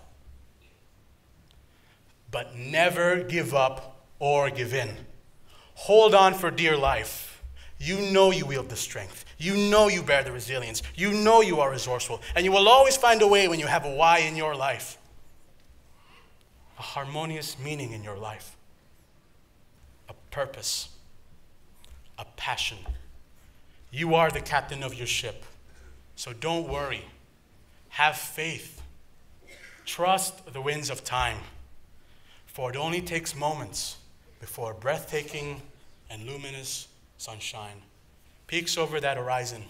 But never give up or give in. Hold on for dear life. You know you wield the strength. You know you bear the resilience. You know you are resourceful. And you will always find a way when you have a why in your life. A harmonious meaning in your life. A purpose. A passion. You are the captain of your ship. So don't worry. Have faith. Trust the winds of time. For it only takes moments before breathtaking and luminous sunshine peeks over that horizon,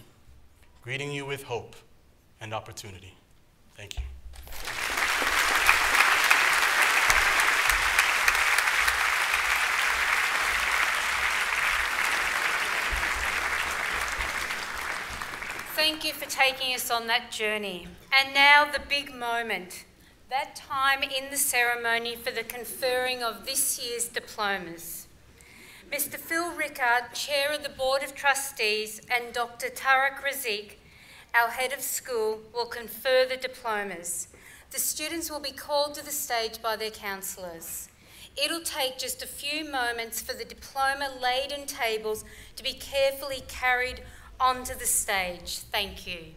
greeting you with hope and opportunity. Thank you. Thank you for taking us on that journey. And now the big moment, that time in the ceremony for the conferring of this year's diplomas. Mr. Phil Rickard, Chair of the Board of Trustees, and Dr. Tariq Razik, our Head of School, will confer the diplomas. The students will be called to the stage by their counsellors. It'll take just a few moments for the diploma-laden tables to be carefully carried onto the stage. Thank you.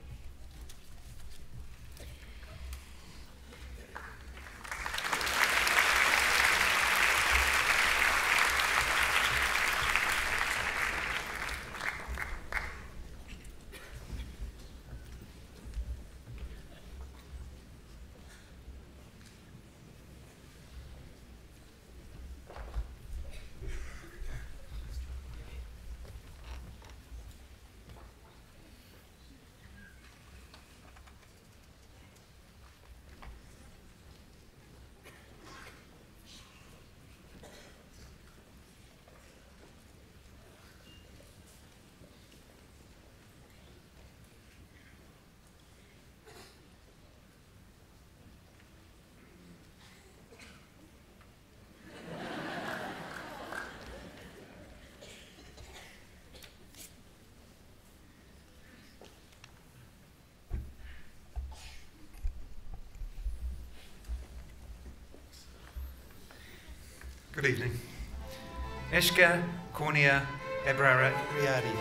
Good evening. Eshka Cornea Ebrara Riadi.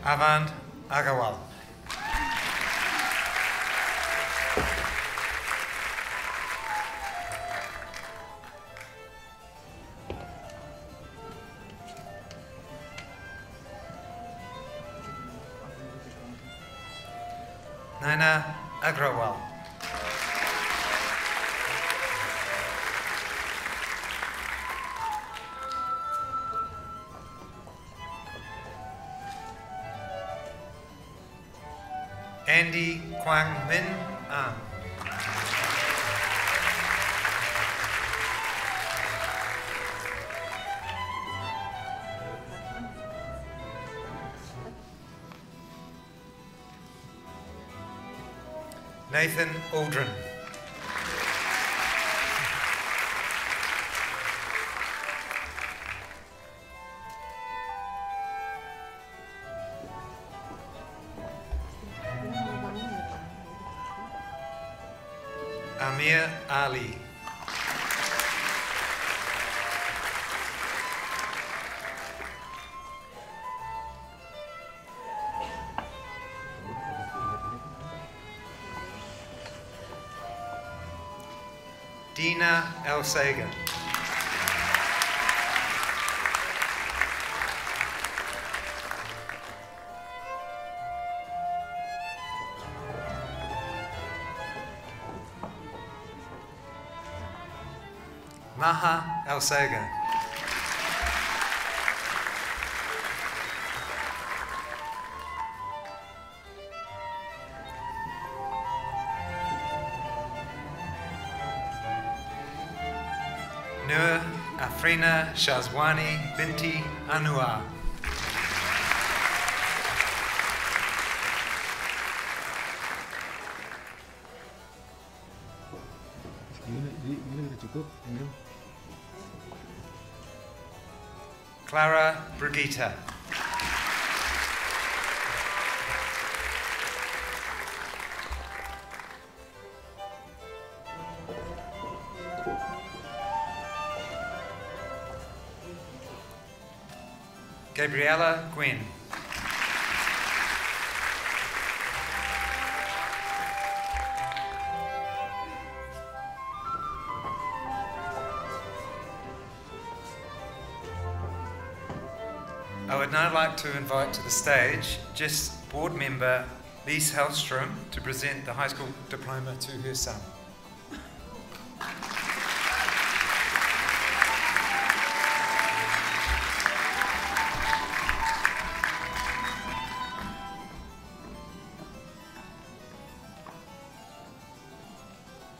Avand Agarwal. Naina Agrawal. Andy Kwang Min An. Nathan Aldrin. Amir Ali. Dina El Sagan. Maha El Sagan. Nur Afrina Shazwani Binti Anwar. Clara Brigitta. Gabriella Gwynn. I would now like to invite to the stage JIS board member Lise Hellstrom to present the high school diploma to her son.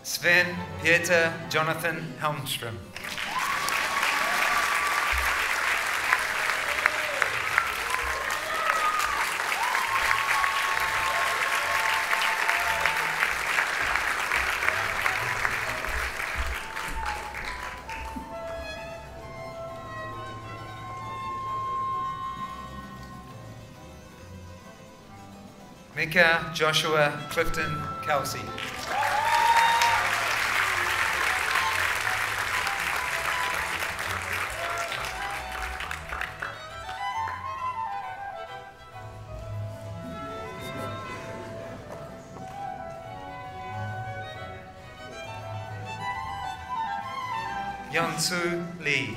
Sven Peter Jonathan Helmstrom. Mika Joshua Clifton Kelsey. Yonsu Lee.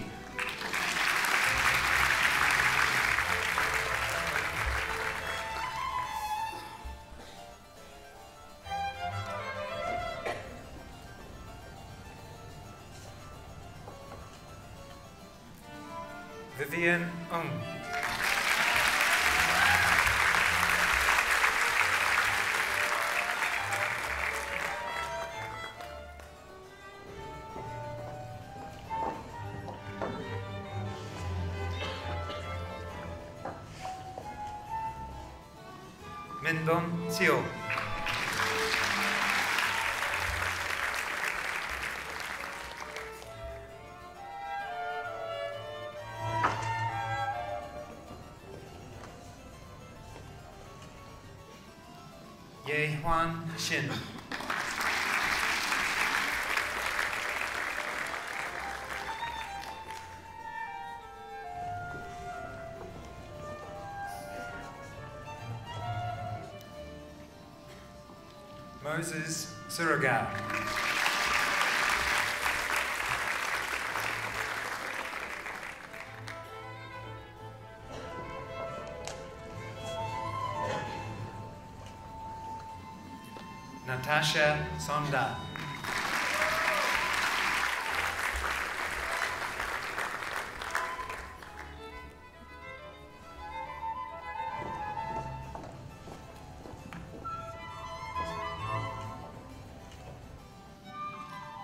Vivian Ung. Minbom Seo. Ye Huan Shin. Moses Suragao. Natasha Sonda.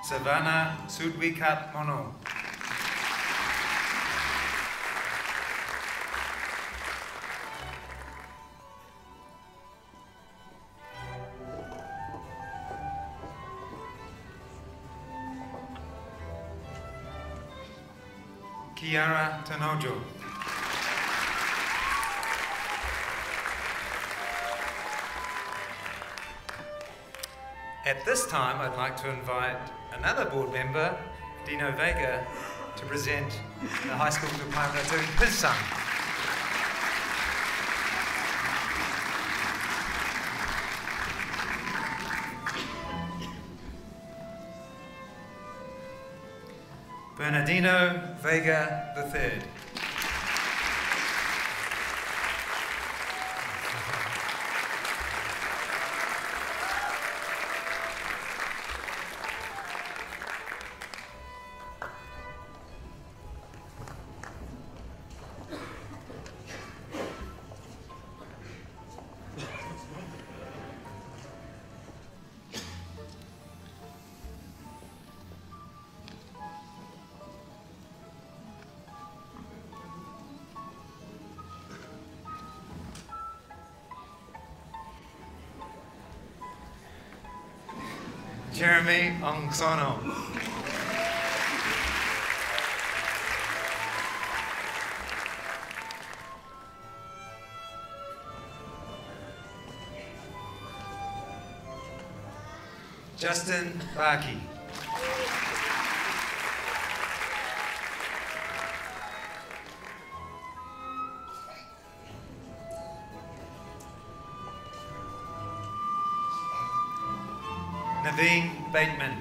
Savannah Sudwikat Mono. Kiara Tanojo. At this time, I'd like to invite another board member, Dino Vega, to present the high school diploma to his son. Bernardino Vega III. Jeremy Ongsono. Justin Baki. Naveen Bateman.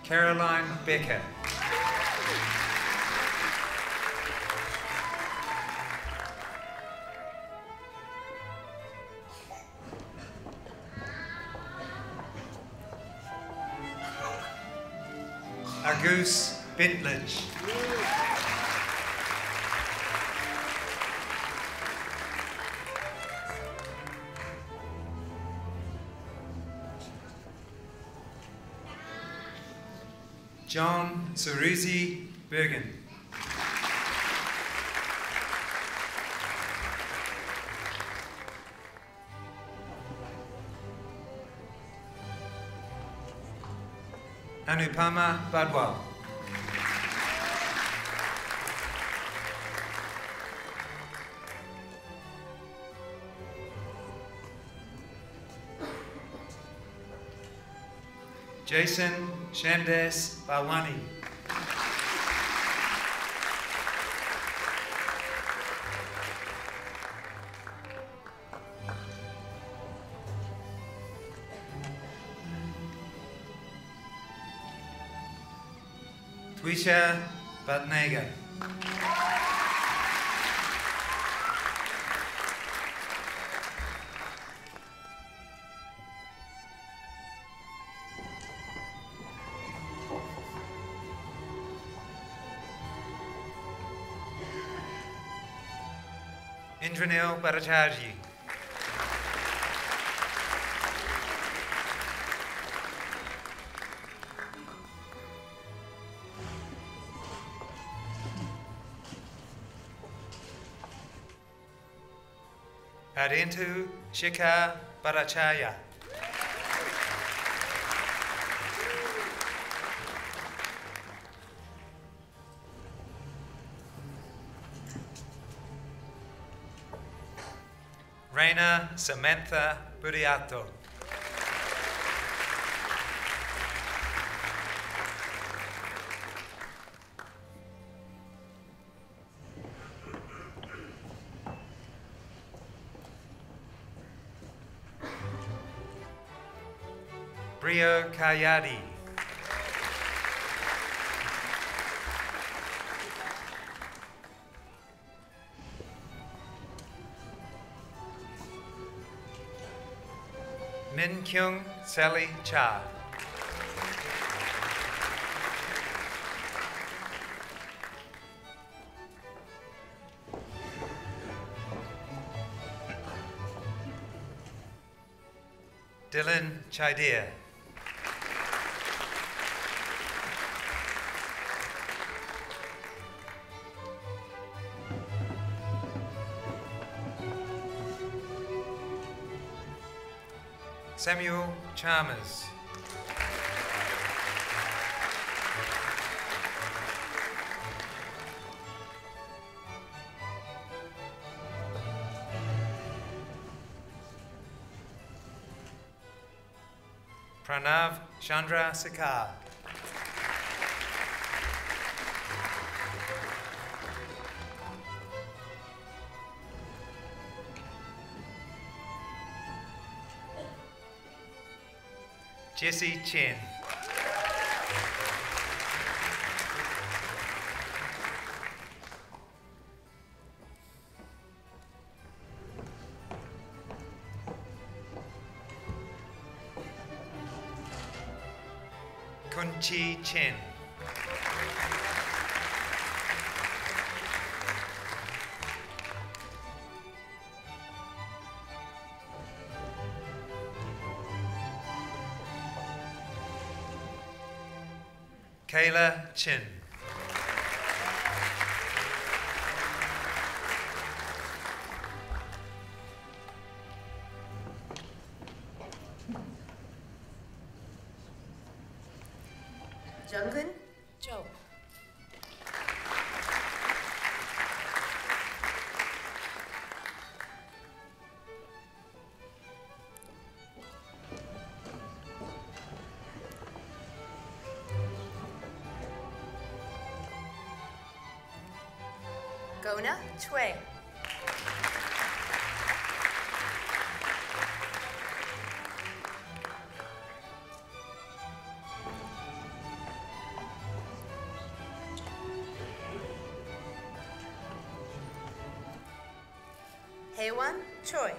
Caroline Becker. Agus Bentledge. John Suruzi Bergen. Anupama Badwal. Jason Shamdas Balwani. Twisha Batnaga. Indranil Bhattacharjee. Adentu Shikhar Bhattacharya. Reina Samantha Buriato. Brio Kayadi. Min Kyung Sally Cha. Dylan Chaidir. Samuel Chalmers. Pranav Chandra Sikar. Jesse Chen. Kunchi Chen. Kayla Chin. Jungkook Cho. Gona Chue. Haewon Choi.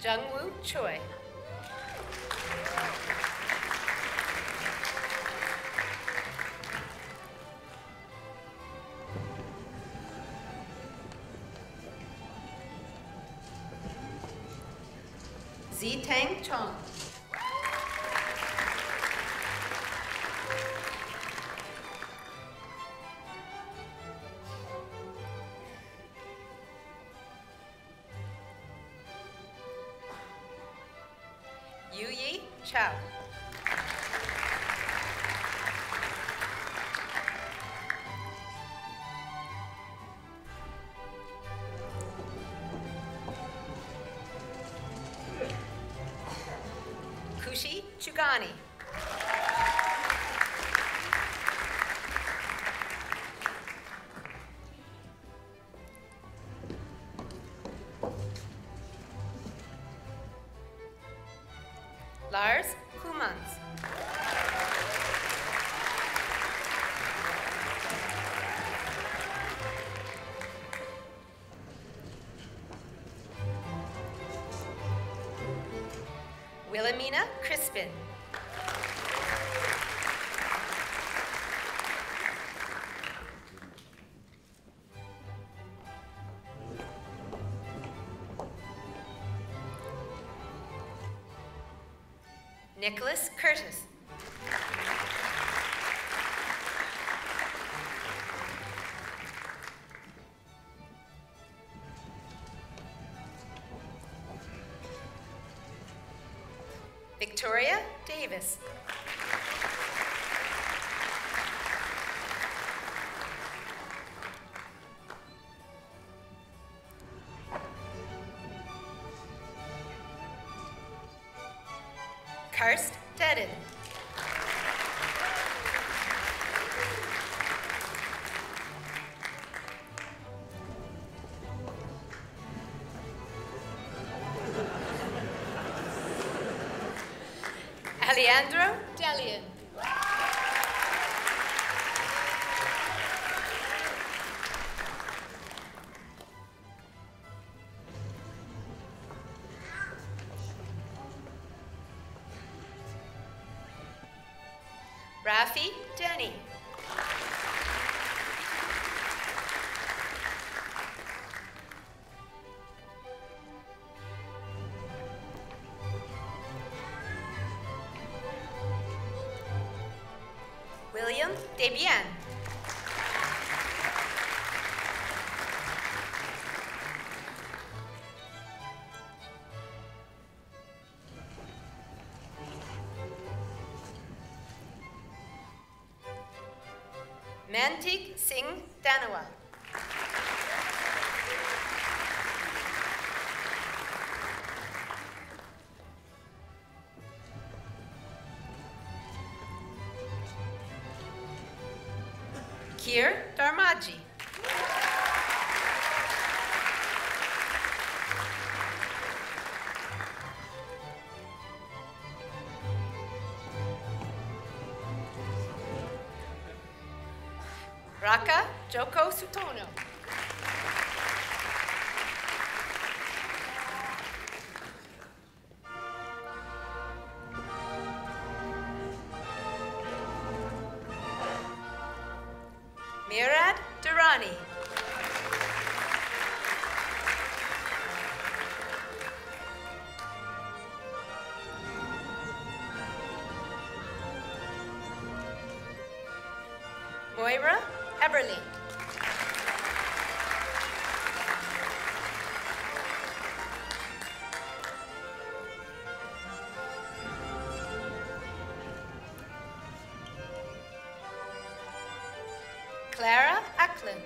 Jungwoo Choi. Zitang Chong. Yuyi Chao. Kushi Chugani. Lars Kumans. Wilhelmina Crispin. Nicholas Curtis. Victoria Davis. Karst Tedden. Alejandro Delian. Rafi Denny. William Debian. Mantik Singh Danawa. Kier Darmaji. Raka Joko Sutono. Mirad Durrani. Moira Eberly. Clara Ackland.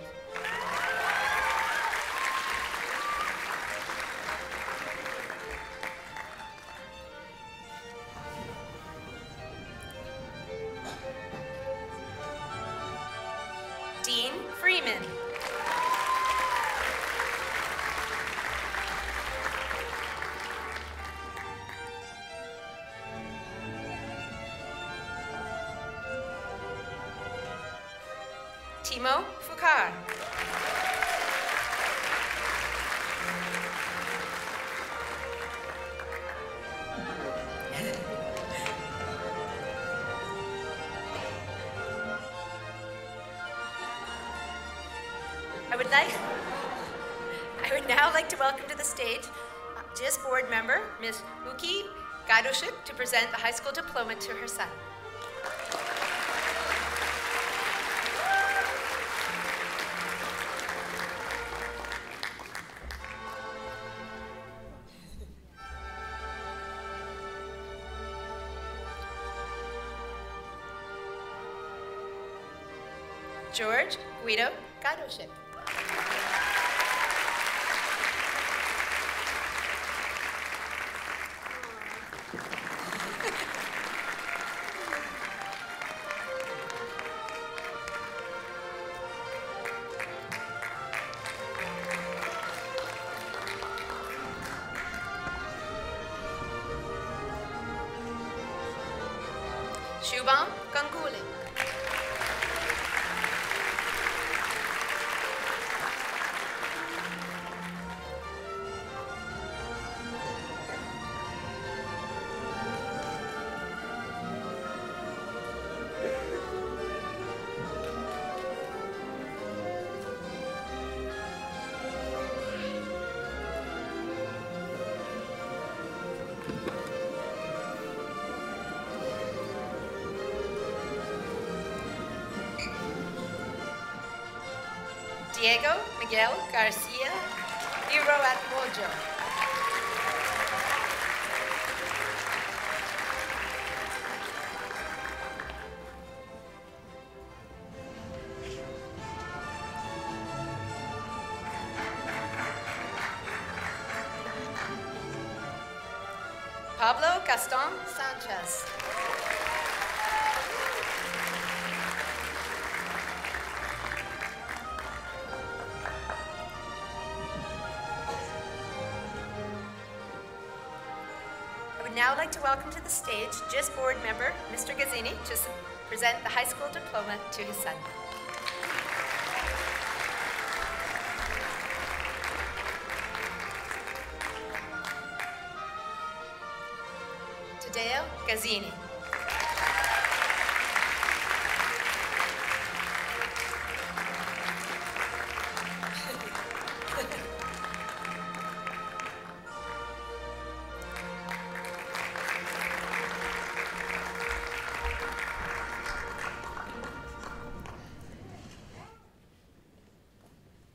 Dean Freeman. Timo Fukar. I would now like to welcome to the stage JIS board member, Ms. Uki Gadoshik, to present the high school diploma to her son. George Guido Gadoshik. Shubham Ganguly. Diego Miguel Garcia, Hero at Mojo. Pablo Gaston Sanchez. I would now like to welcome to the stage JIS board member, Mr. Gazzini, to present the high school diploma to his son. Tadeo Gazzini.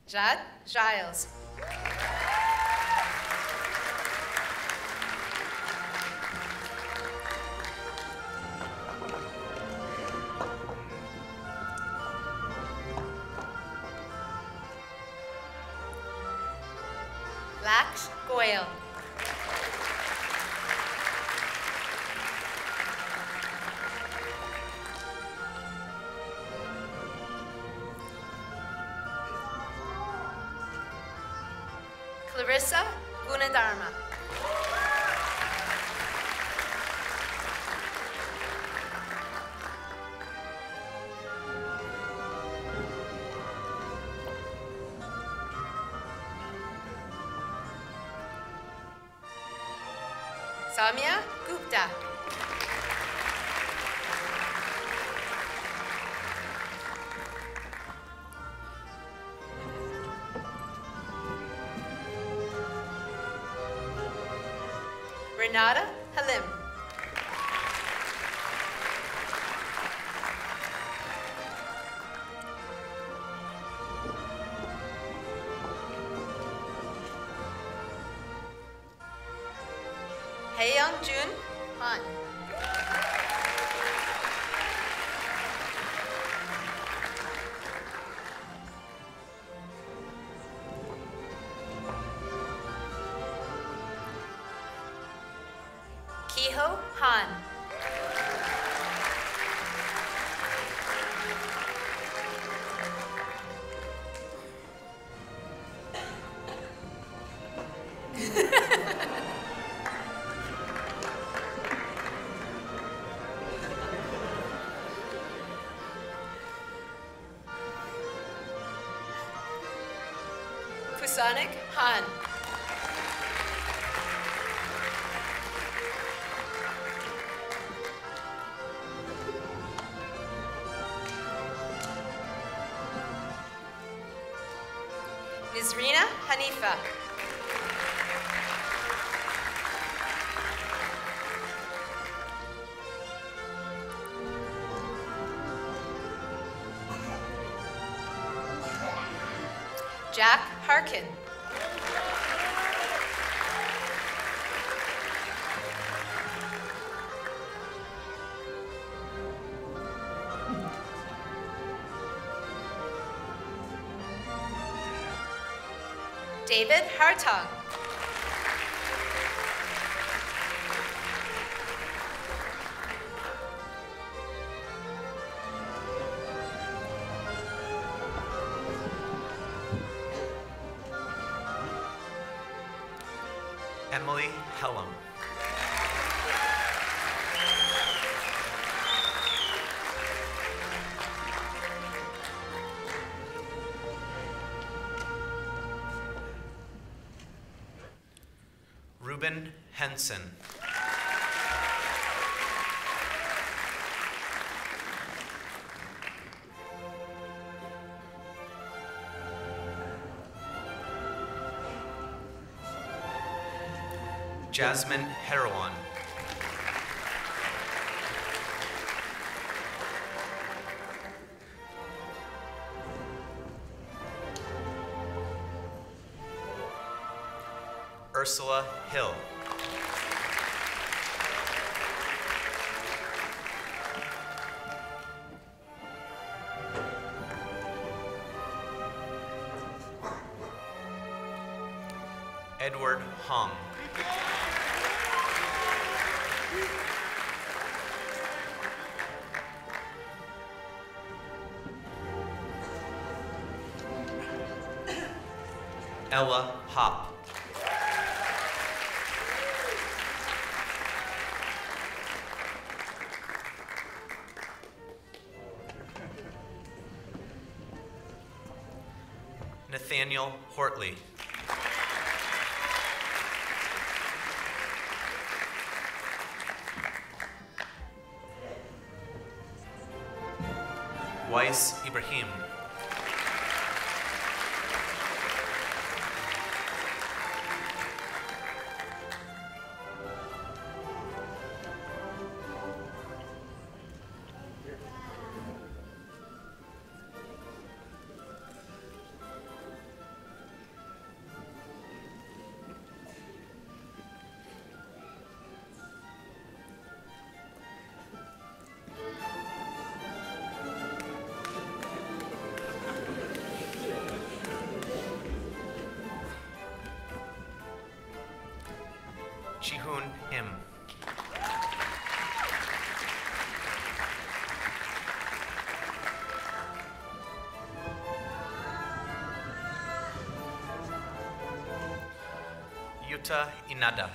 Jad Giles. Laksh Goyal. Clarissa Gunadarma. Samya Gupta. Renata Halim. Haeyoung Jun Han. Kiho Han. Pusanik Han. Nizrina Hanifa. Jack Harkin. David Hartog. Emily Hellam. Ruben Henson. Jasmine Herawan. Ursula Hill. Edward Hong. Ella Hop. Nathaniel Hortley. Weiss Ibrahim. Jihoon Im. Yuta Inada.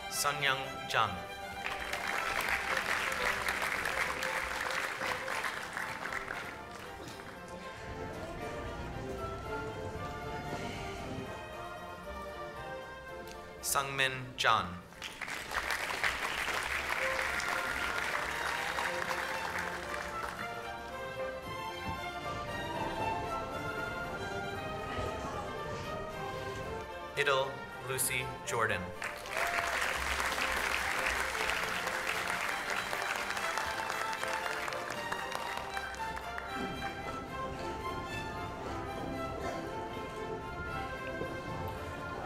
Sunyoung Jung. Sungmin John. Idle Lucy Jordan.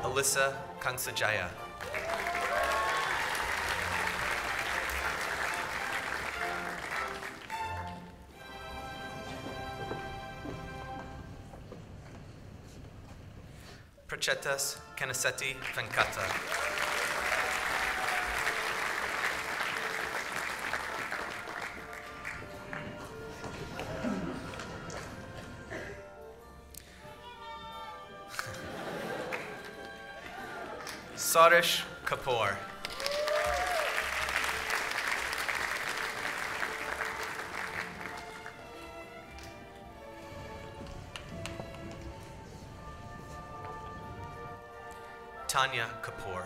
Alyssa Kangsajaya. Prachetas Kanaseti Venkata. Sarish Kapoor. Tanya Kapoor.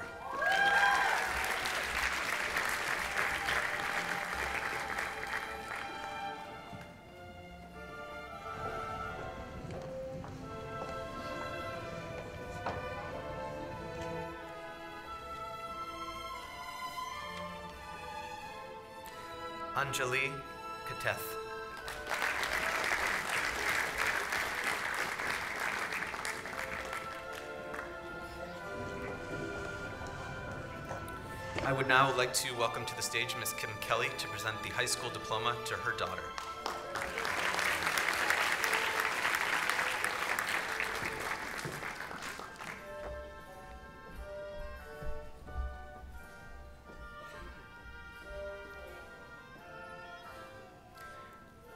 Anjali Kateth. I would now like to welcome to the stage Ms. Kim Kelly to present the high school diploma to her daughter.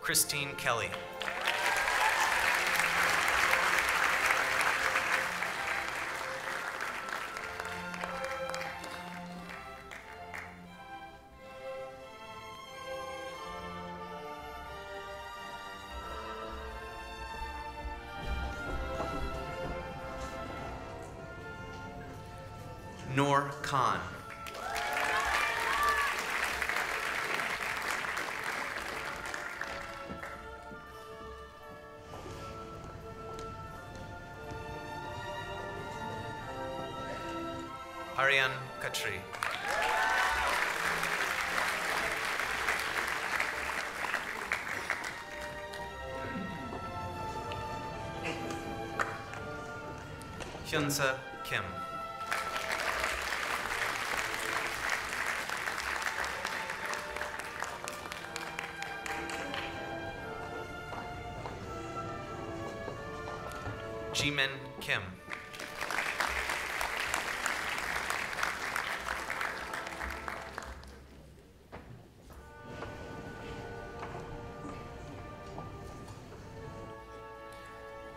Christine Kelly. Noor Khan. Aryan Khatri. Hyunsa Kim. Jimin Kim.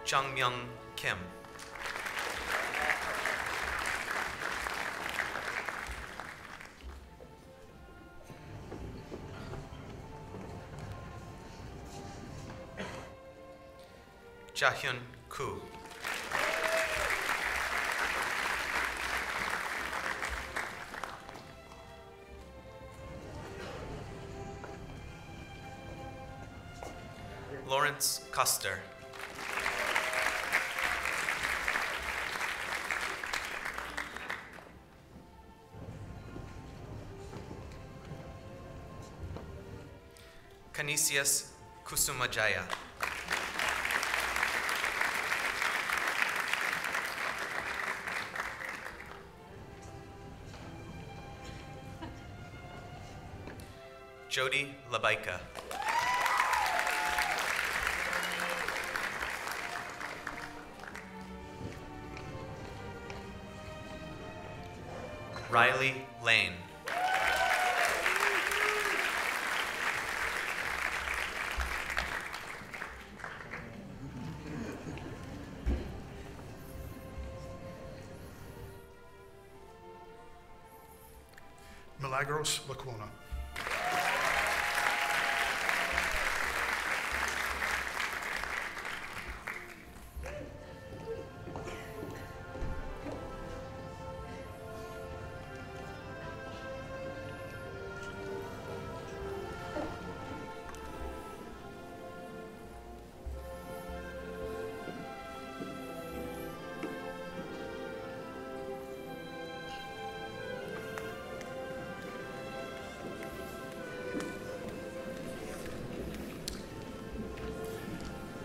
Jungmyoung Kim. Jahyun Koo. Lawrence Custer. Canisius Kusumajaya. Jody Labaika. Riley Lane. Milagros Lacuna.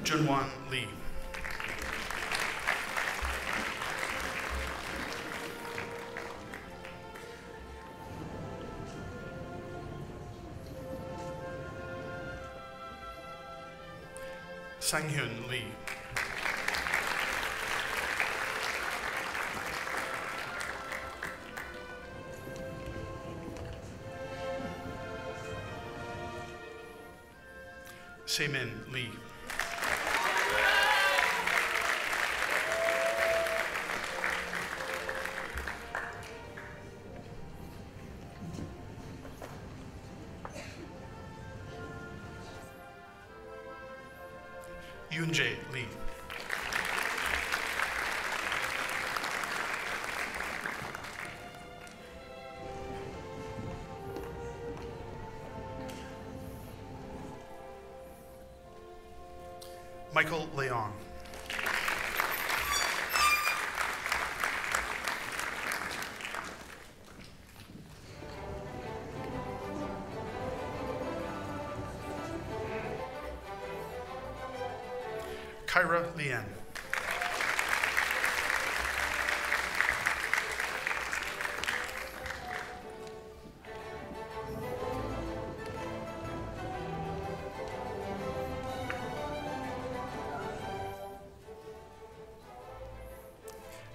Junwan Lee. Sang-hyun Lee. Semin Lee. Yoonjae Lee. Michael Leon. Kyra Lien.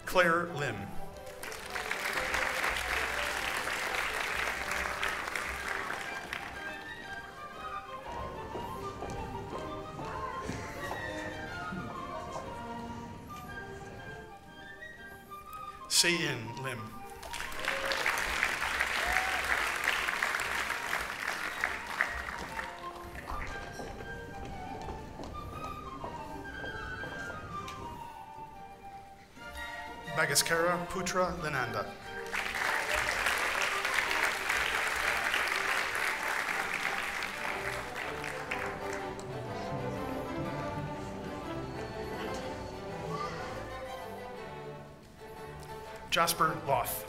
Claire Lim. Se-in Lim. Bagaskara Putra Linanda. Jasper Loth.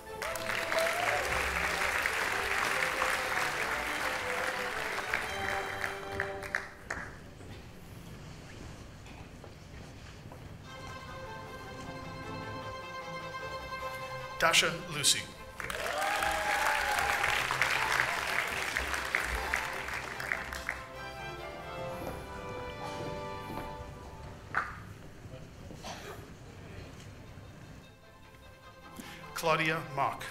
Dasha Lucy. Claudia Mock.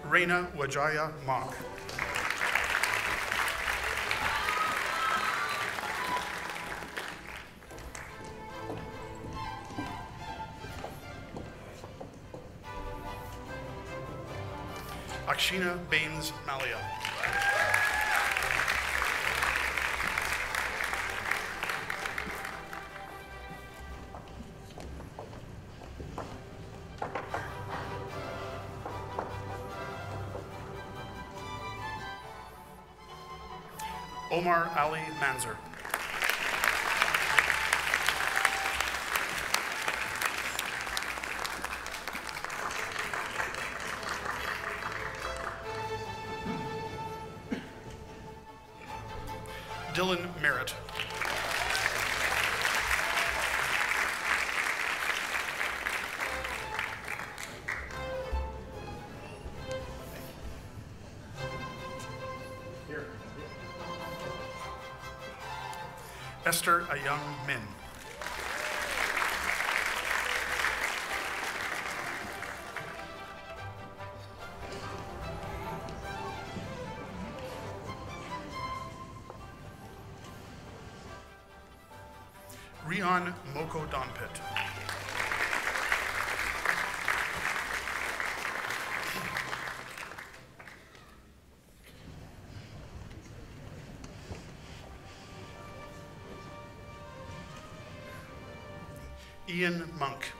Reina Wajaya Mock. Akshina Baines Malia. Omar Ali Manzer. Dylan Merritt. Esther Ayung Min. Rion Moko Donpit. Ian Monk.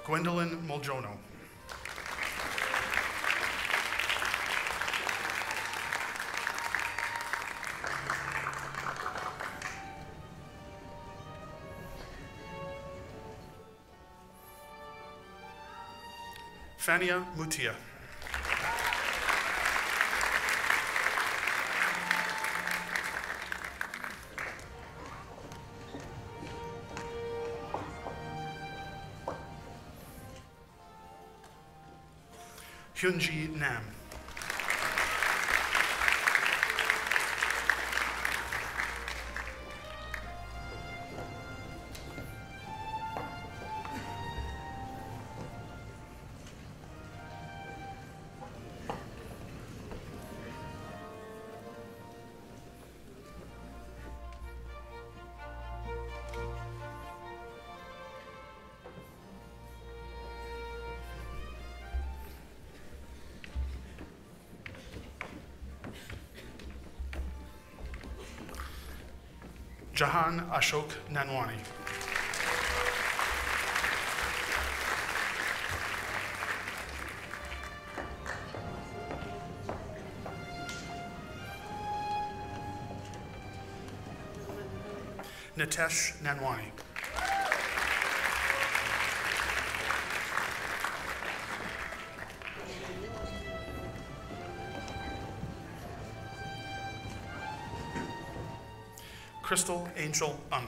Gwendolyn Moljono. Fania Mutia. Hyunji Nam. Jahan Ashok Nanwani. Nitesh Nanwani. Crystal Angel Ung.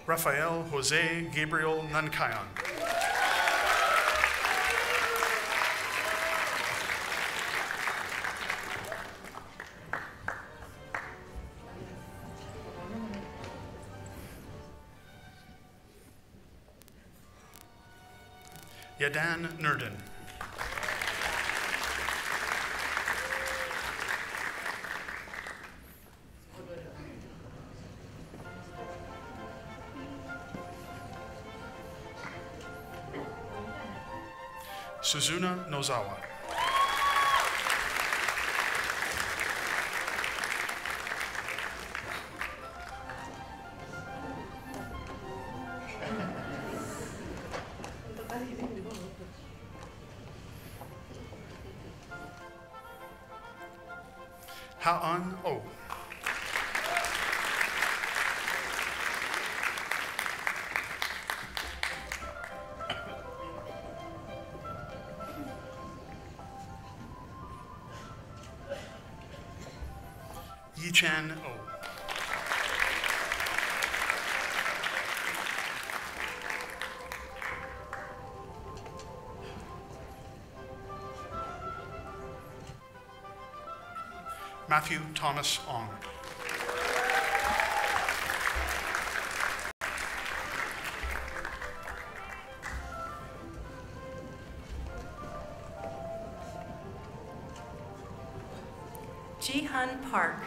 Rafael Jose Gabriel Nankayan. Yadan Nurdin. Suzuna Nozawa. Ha'an O. Yichan O. Matthew Thomas Ong. Jihan Park.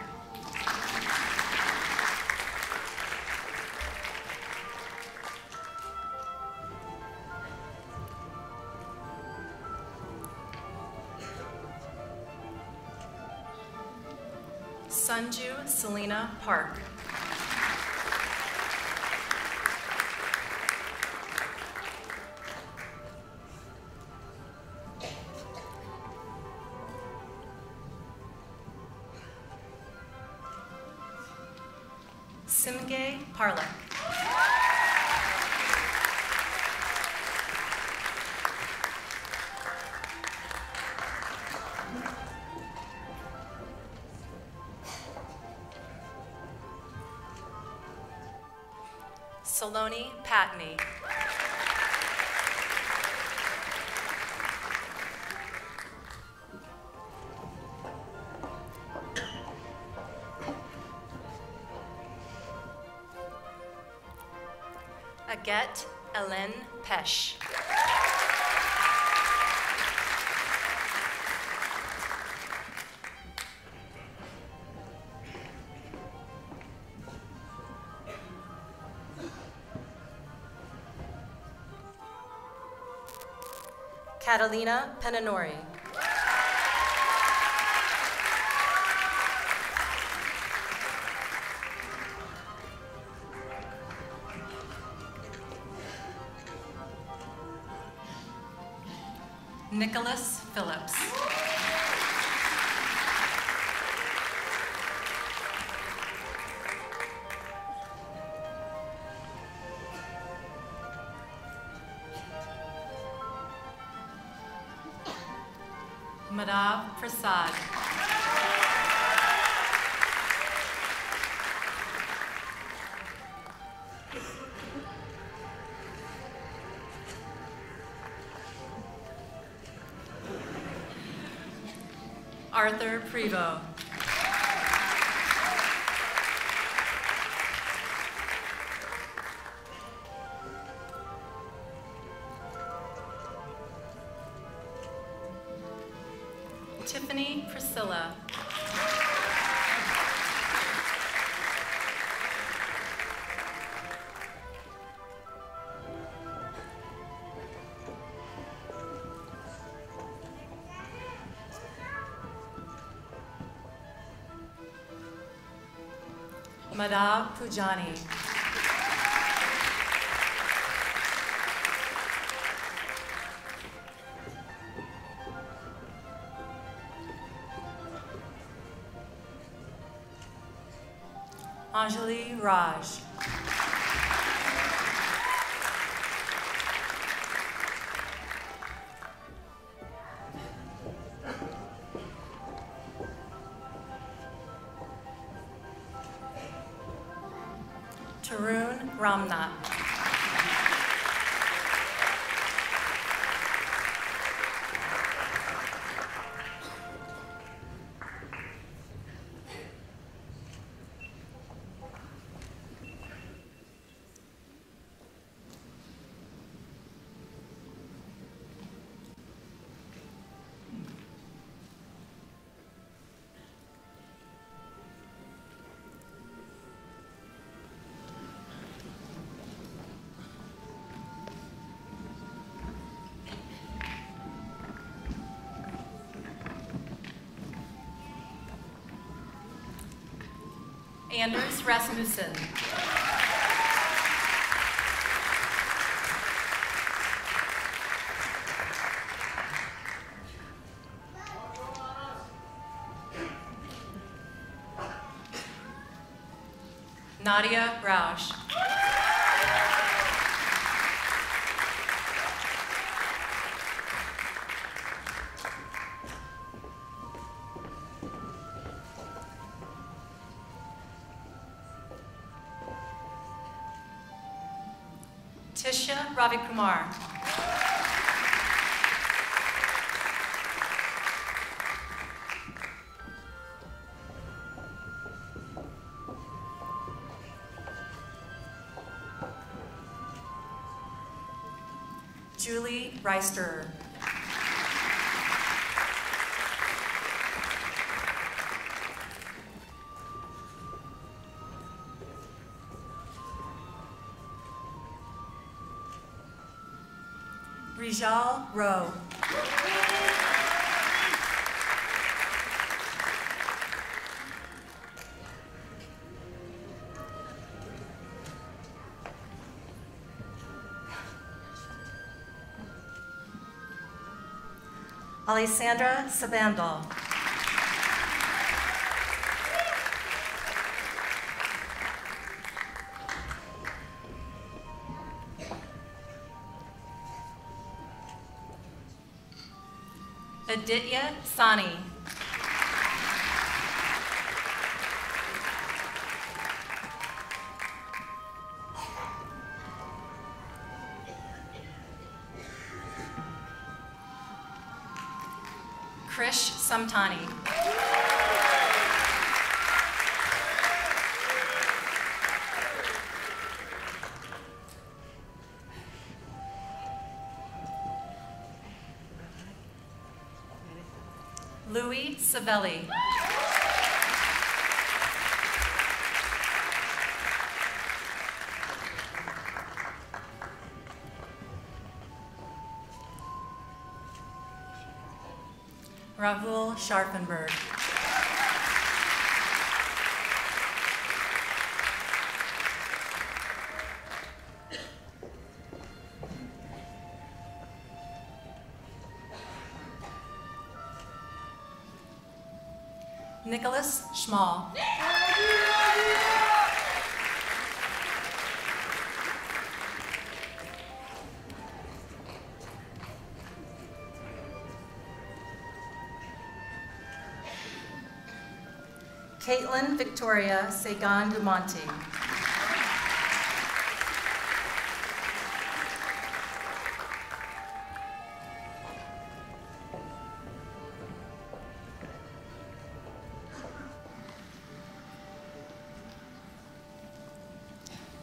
Sunju Selena Park. Simge Parlek. Saloni Patney. Aget Ellen Pesh. Catalina Penanori. Nicholas Phillips. Madhav Prasad. Arthur Prevost. Tiffany Priscilla. Madhav Pujani. Anjali Raj. Tarun Ramnath. Anders Rasmussen. Nadia Rausch. Tisha Ravikumar. Julie Reister. Rijal Rowe. Alessandra Sabandal. Aditya Sani. Krish Samtani. Louis Savelli. Rahul Scharfenberg. Nicholas Schmall. Caitlin Victoria Sagan Dumonte.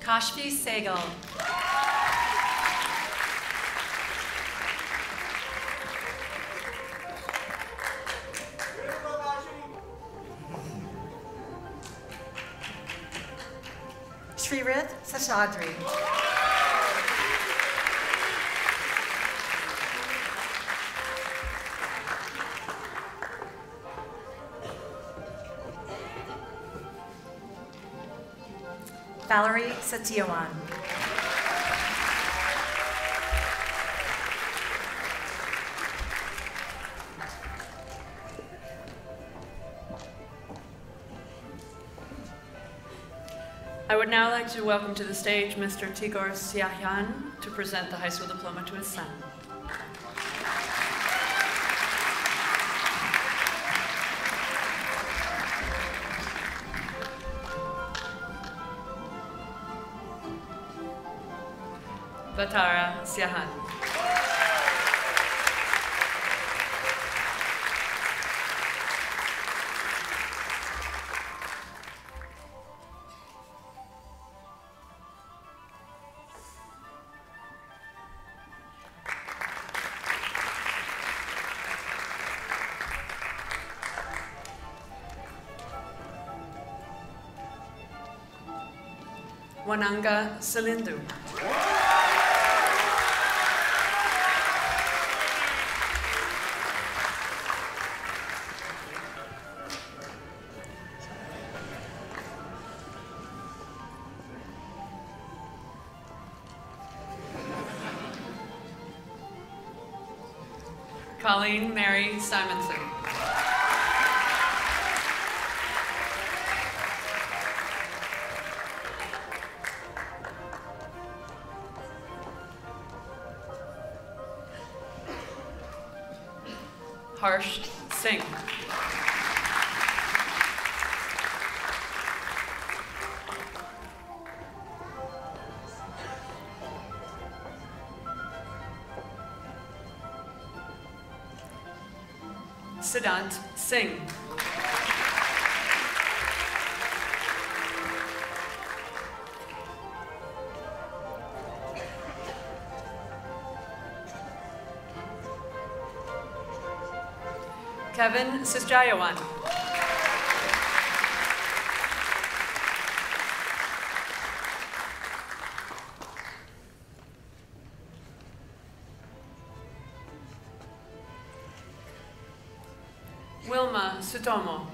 Kashfi Segal. Shrirath Sashadri. Valerie Satyawan. I would now like to welcome to the stage Mr. Tigor Siahan to present the high school diploma to his son. Vatara Siahan. Wananga Salindu. Colleen Mary Simonson. Harsh Singh. Siddhant Singh. Kevin Sisjayawan. Wilma Sutomo.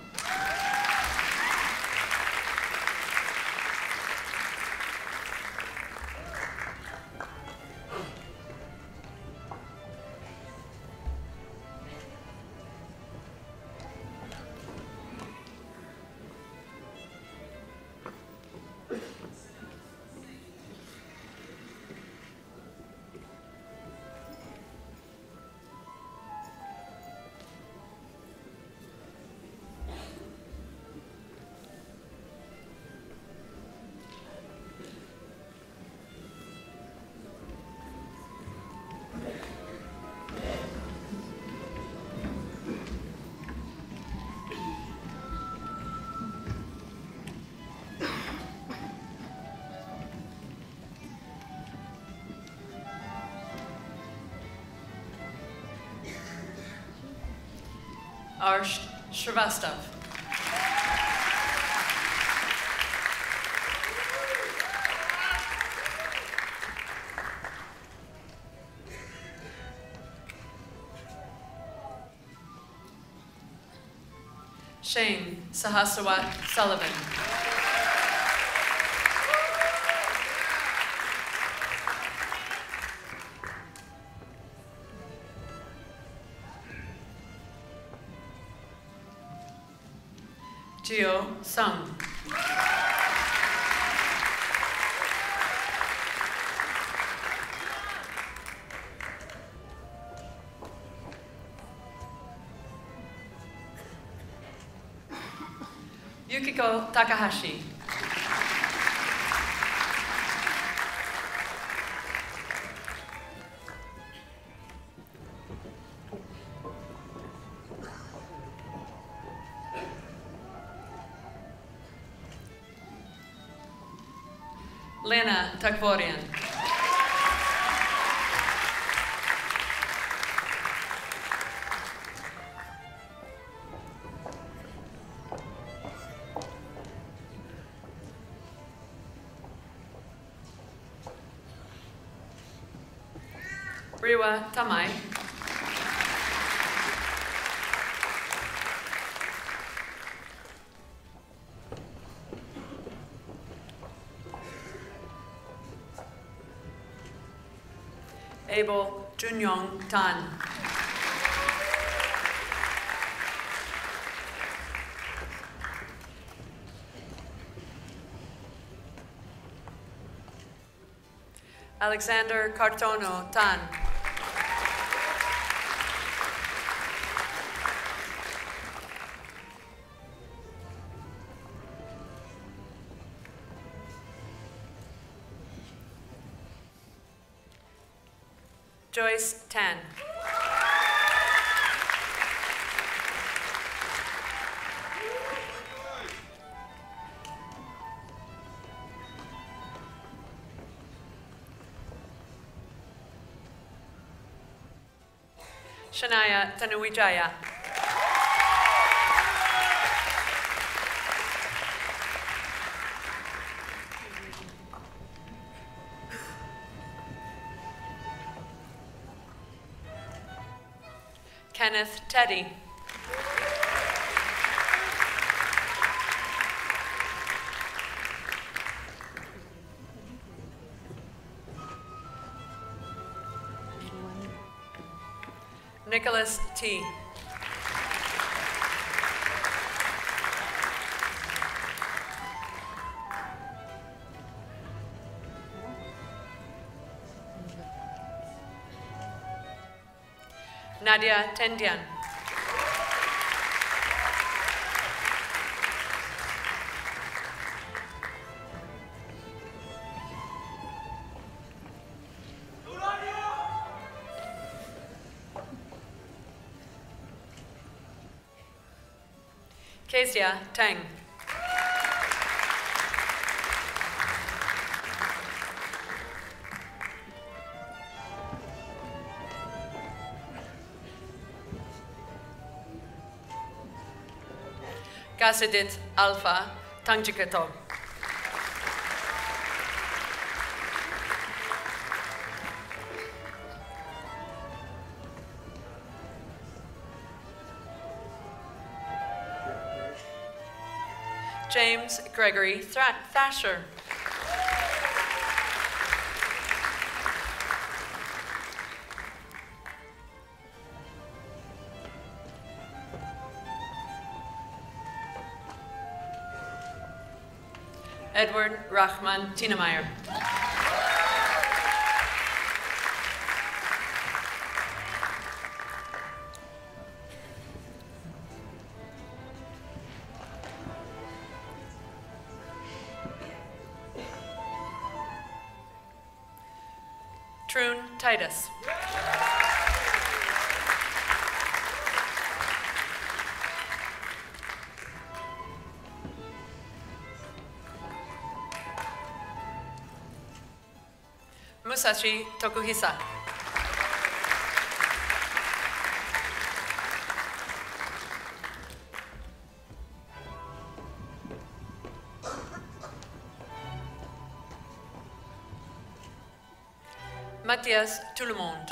Arsh Srivastav. Shane Sahasawat Sullivan. Gio Sung. Yukiko Takahashi. Lena Takvorian. Riwa Tamai. Abel Junyong Tan. Alexander Cartono Tan. Joyce Tan. Shania Tanuwijaya. Kenneth Teddy. Nicholas T. Nadia Tendian. Kezia Tang. Kasidit Alpha Tangjikato. James Gregory Thrasher. Edward Rahman Tienemeyer. Troon Titus. Musashi Tokuhisa. Mathias Toulemond.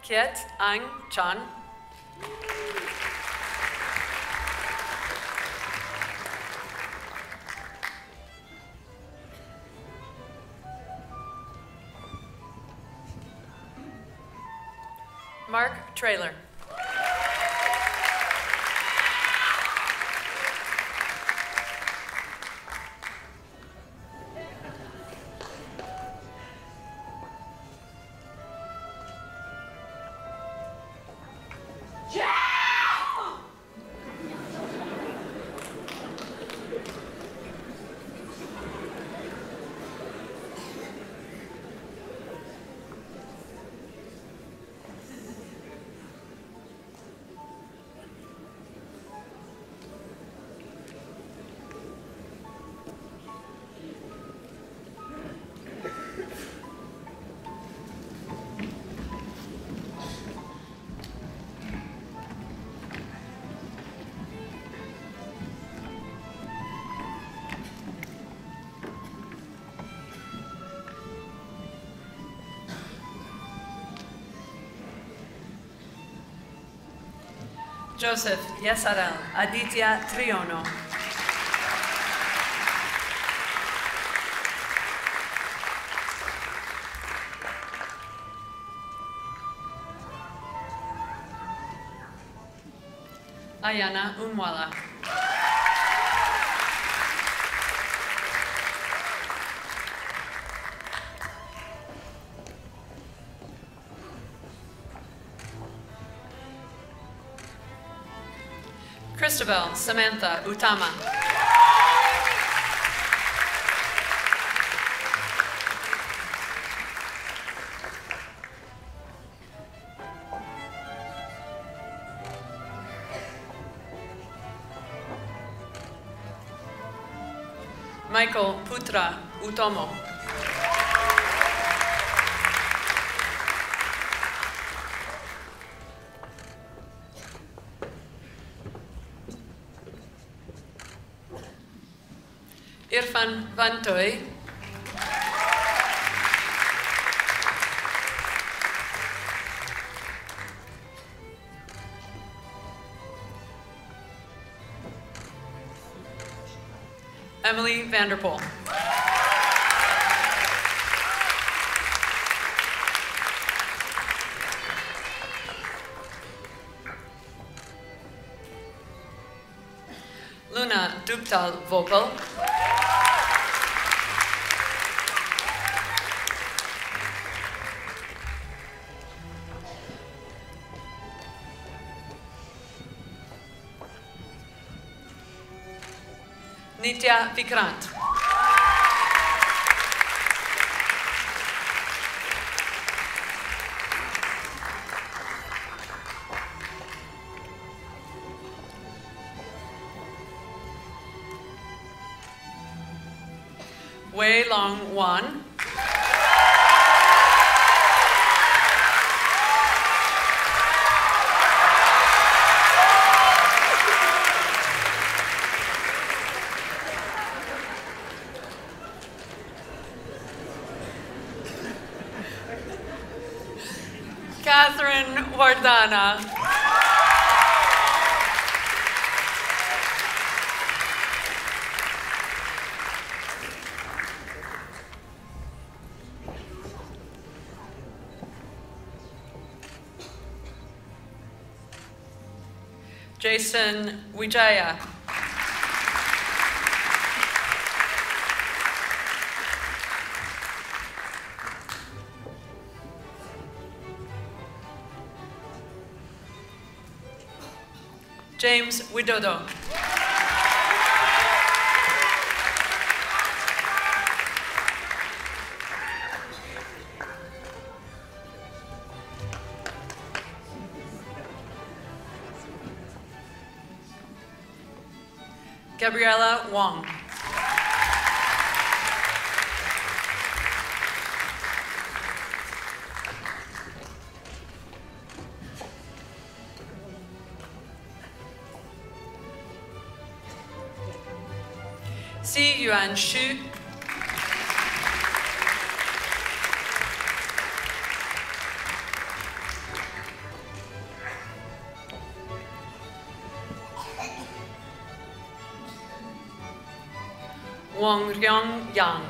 Kiet Ang Chan. Mark Trailer. Joseph Yesarel Aditya Triono. Ayana Unwala. Christabel Samantha Utama. Michael Putra Utomo. Irfan Vantoy. Emily Vanderpool. Luna Duptal vocal. Nitya Vikrant. Wei Long Wan. Catherine Wardana. Jason Wijaya. James Widodo. Gabriella Wong. Si Yuan Shu. Wang Ryong Yang.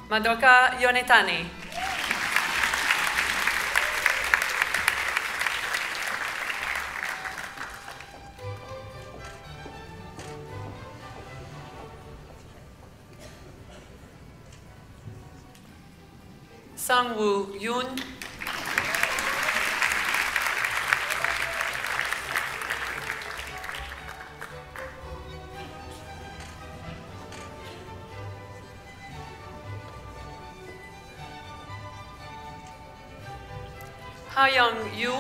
Madoka Yonetani. Sang-woo Yoon. Ha-young Yu.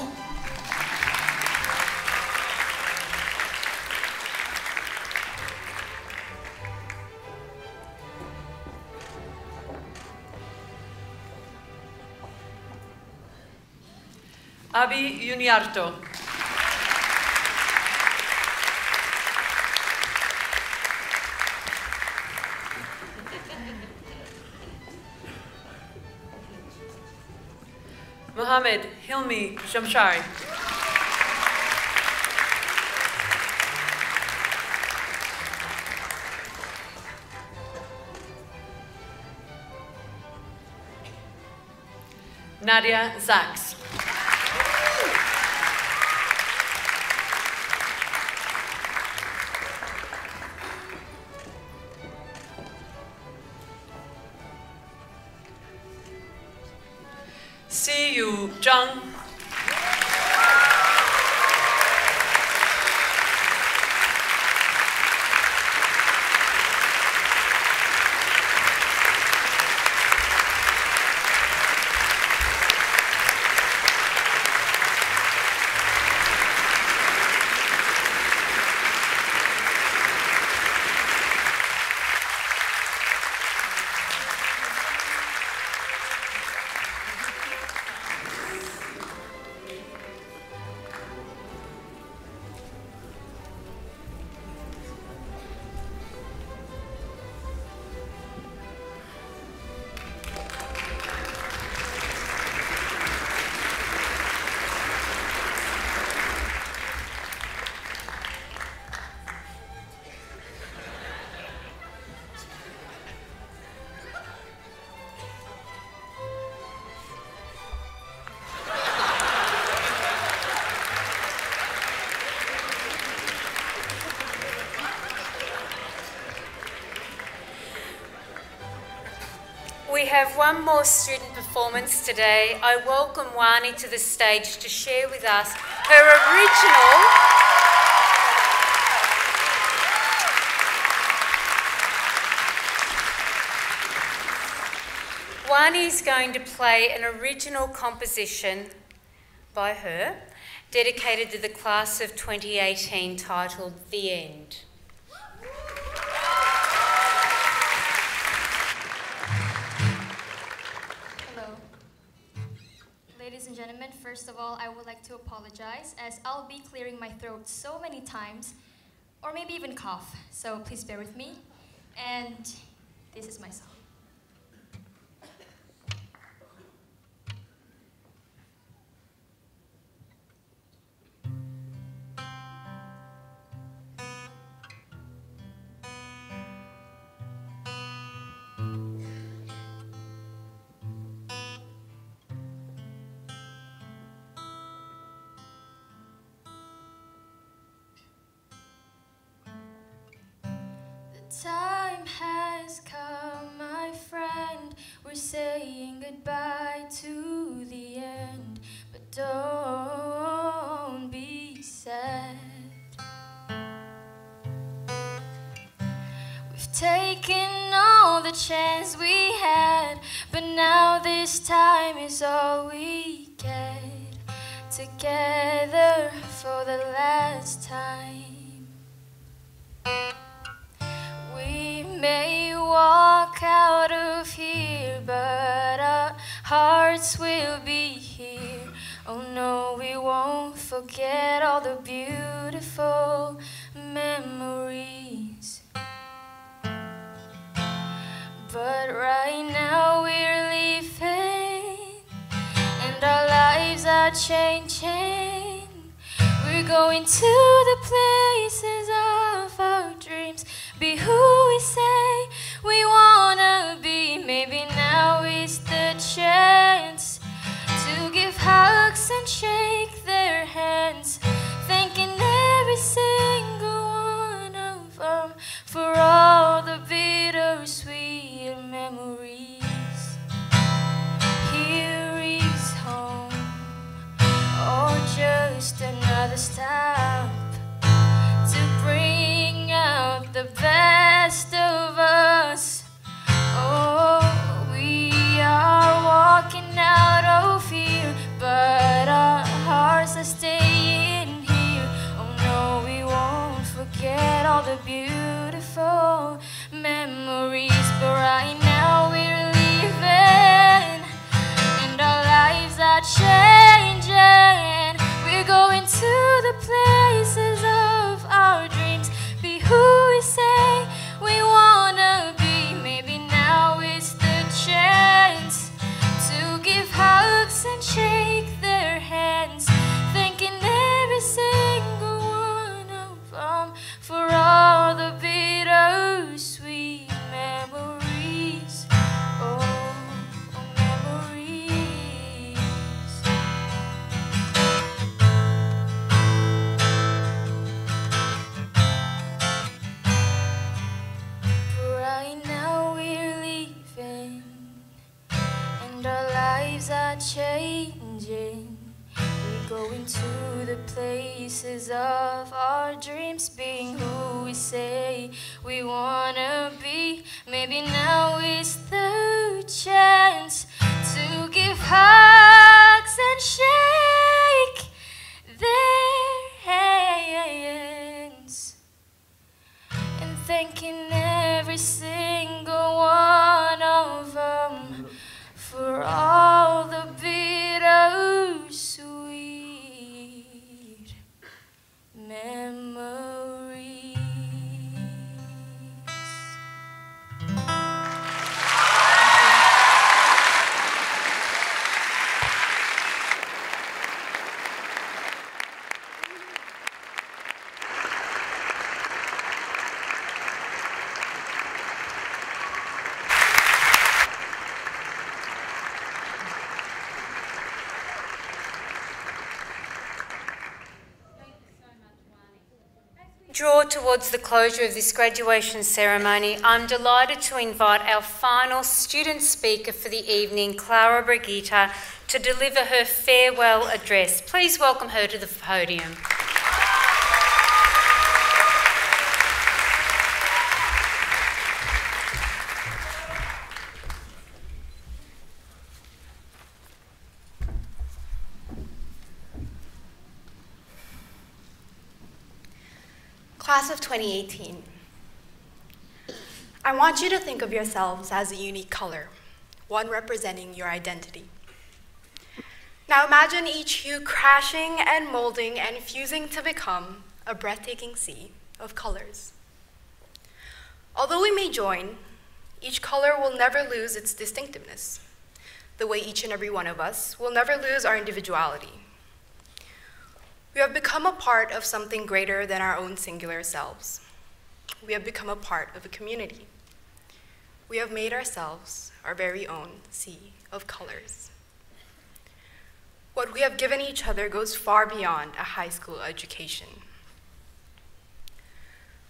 Abi Yuniarto. Mohammed Hilmi Shamshari. Nadia Zaks. Siyu Zhang. have one more student performance today. I welcome Wani to the stage to share with us her original Wani is going to play an original composition by her, dedicated to the class of 2018, titled The End. Hello. Ladies and gentlemen, first of all, I would like to apologize as I'll be clearing my throat so many times, or maybe even cough, so please bear with me. And this is my song. Time has come, my friend. We're saying goodbye to the end, but don't be sad. We've taken all the chance we had, but now this time is all we get together for the last time. We may walk out of here, but our hearts will be here. Oh no, we won't forget all the beautiful memories. But right now we're leaving, and our lives are changing. We're going to the places of our dreams. Be who we say we wanna be. Maybe now is the chance to give hugs and shake their hands, thanking every single one of them for all the bittersweet memories. Here is home, or just another stop to bring out the best of us. Oh, we are walking out of here, but our hearts are staying here. Oh no, we won't forget all the beautiful memories. But right now we're leaving, and our lives are changing. We're going to the places of our dreams. Be who we say we wanna be. Maybe now is the chance to give hugs and shake their hands, thanking every single one of them for all the bittersweet memories. Oh, memories. Right now we're leaving, and our lives are changing. We're going to the places of our dreams, being who we say we wanna be. Maybe now is the chance to give hugs and shake their hands, and thanking every single one of them for all the bittersweet memories. draw towards the closure of this graduation ceremony, I'm delighted to invite our final student speaker for the evening, Clara Brigitta, to deliver her farewell address. Please welcome her to the podium. Class of 2018. I want you to think of yourselves as a unique color, one representing your identity. Now imagine each hue crashing and molding and fusing to become a breathtaking sea of colors. Although we may join, each color will never lose its distinctiveness, the way each and every one of us will never lose our individuality. We have become a part of something greater than our own singular selves. We have become a part of a community. We have made ourselves our very own sea of colors. What we have given each other goes far beyond a high school education.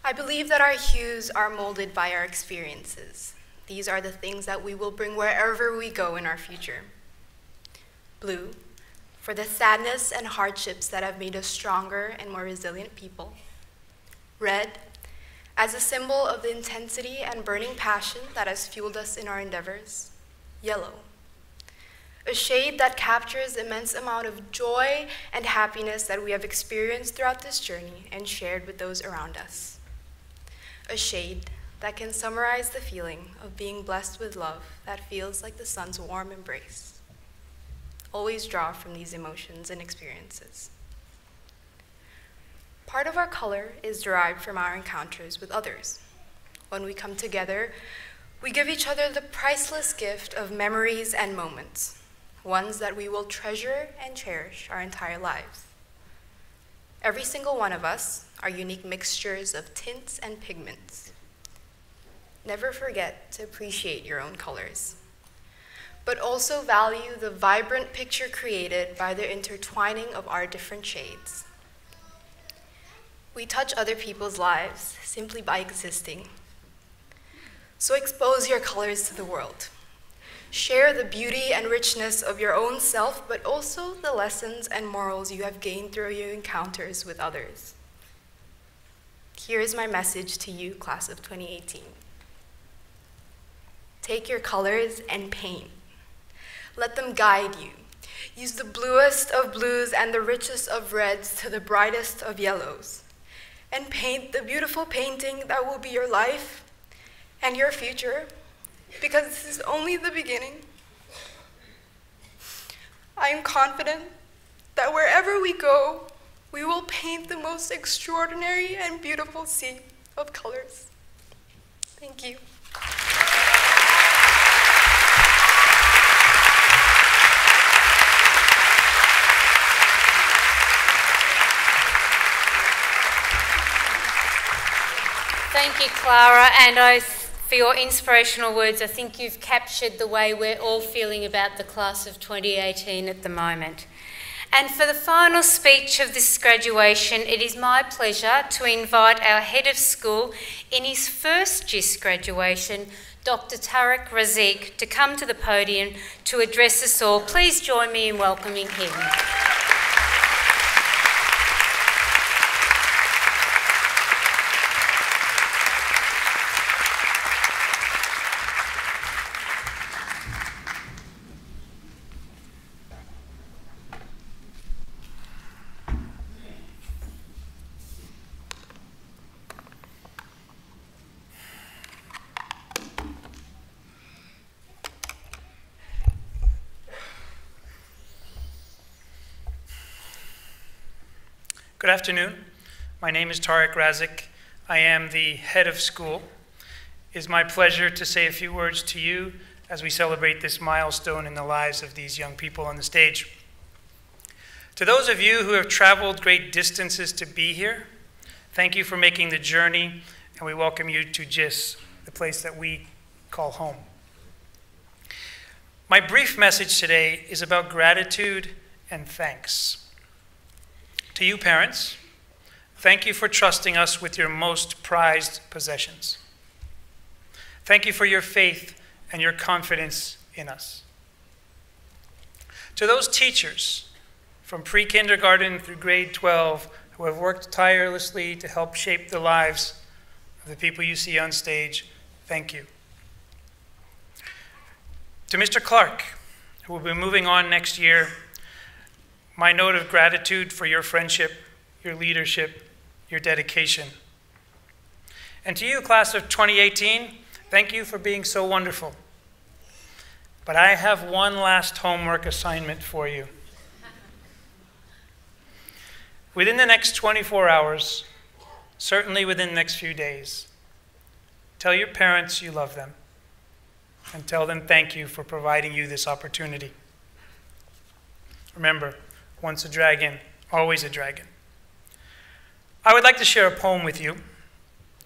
I believe that our hues are molded by our experiences. These are the things that we will bring wherever we go in our future. Blue, for the sadness and hardships that have made us stronger and more resilient people. Red, as a symbol of the intensity and burning passion that has fueled us in our endeavors. Yellow, a shade that captures the immense amount of joy and happiness that we have experienced throughout this journey and shared with those around us. A shade that can summarize the feeling of being blessed with love that feels like the sun's warm embrace. Always draw from these emotions and experiences. Part of our color is derived from our encounters with others. When we come together, we give each other the priceless gift of memories and moments, ones that we will treasure and cherish our entire lives. Every single one of us are unique mixtures of tints and pigments. Never forget to appreciate your own colors, but also value the vibrant picture created by the intertwining of our different shades. We touch other people's lives simply by existing. So expose your colors to the world. Share the beauty and richness of your own self, but also the lessons and morals you have gained through your encounters with others. Here is my message to you, class of 2018. Take your colors and paint. Let them guide you. Use the bluest of blues and the richest of reds to the brightest of yellows. And paint the beautiful painting that will be your life and your future, because this is only the beginning. I am confident that wherever we go, we will paint the most extraordinary and beautiful sea of colors. Thank you. Thank you, Clara, and for your inspirational words. I think you've captured the way we're all feeling about the class of 2018 at the moment. And for the final speech of this graduation, it is my pleasure to invite our head of school in his first JIS graduation, Dr. Tariq Razik, to come to the podium to address us all. Please join me in welcoming him. Good afternoon. My name is Tariq Razik. I am the head of school. It is my pleasure to say a few words to you as we celebrate this milestone in the lives of these young people on the stage. To those of you who have traveled great distances to be here, thank you for making the journey, and we welcome you to JIS, the place that we call home. My brief message today is about gratitude and thanks. To you parents, Thank you for trusting us with your most prized possessions. Thank you for your faith and your confidence in us. To those teachers from pre-kindergarten through grade 12 who have worked tirelessly to help shape the lives of the people you see on stage, thank you. To Mr. Clark, who will be moving on next year, my note of gratitude for your friendship, your leadership, your dedication. And to you, class of 2018, thank you for being so wonderful. But I have one last homework assignment for you. Within the next 24 hours, certainly within the next few days, tell your parents you love them and tell them thank you for providing you this opportunity. Remember, once a dragon, always a dragon. I would like to share a poem with you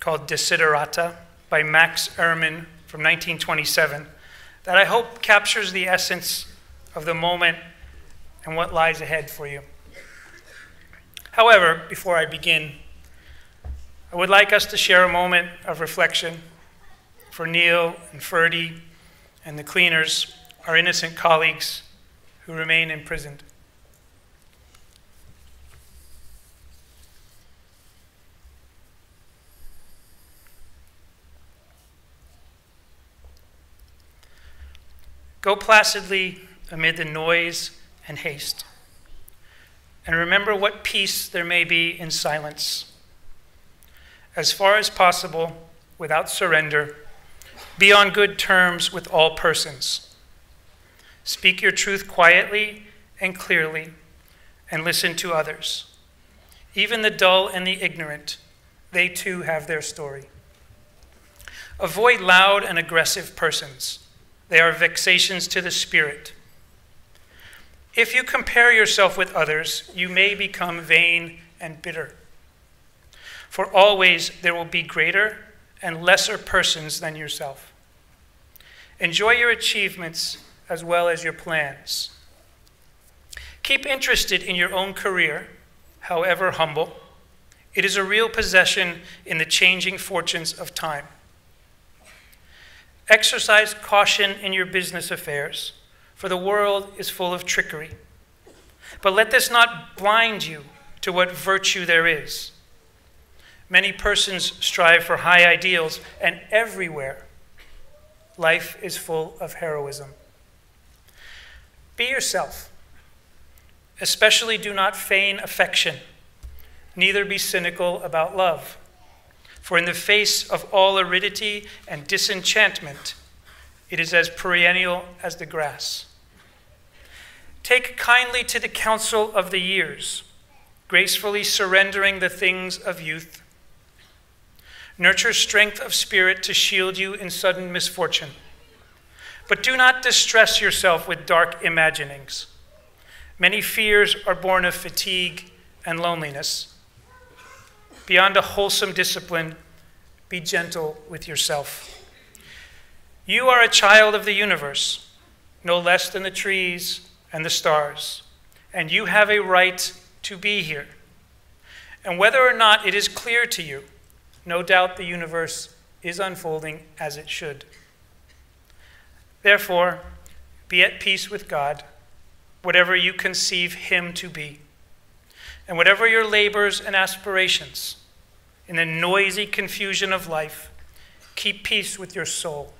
called Desiderata by Max Ehrmann from 1927 that I hope captures the essence of the moment and what lies ahead for you. However, before I begin, I would like us to share a moment of reflection for Neil and Ferdy and the cleaners, our innocent colleagues who remain imprisoned. Go placidly amid the noise and haste, and remember what peace there may be in silence. As far as possible, without surrender, be on good terms with all persons. Speak your truth quietly and clearly, and listen to others. Even the dull and the ignorant, they too have their story. Avoid loud and aggressive persons. They are vexations to the spirit. If you compare yourself with others, you may become vain and bitter. For always there will be greater and lesser persons than yourself. Enjoy your achievements as well as your plans. Keep interested in your own career, however humble. It is a real possession in the changing fortunes of time. Exercise caution in your business affairs, for the world is full of trickery. But let this not blind you to what virtue there is. Many persons strive for high ideals, and everywhere life is full of heroism. Be yourself. Especially do not feign affection, neither be cynical about love. For in the face of all aridity and disenchantment, it is as perennial as the grass. Take kindly to the counsel of the years, gracefully surrendering the things of youth. Nurture strength of spirit to shield you in sudden misfortune. But do not distress yourself with dark imaginings. Many fears are born of fatigue and loneliness. Beyond a wholesome discipline, be gentle with yourself. You are a child of the universe, no less than the trees and the stars, and you have a right to be here. And whether or not it is clear to you, no doubt the universe is unfolding as it should. Therefore, be at peace with God, whatever you conceive him to be, and whatever your labors and aspirations. In the noisy confusion of life, keep peace with your soul.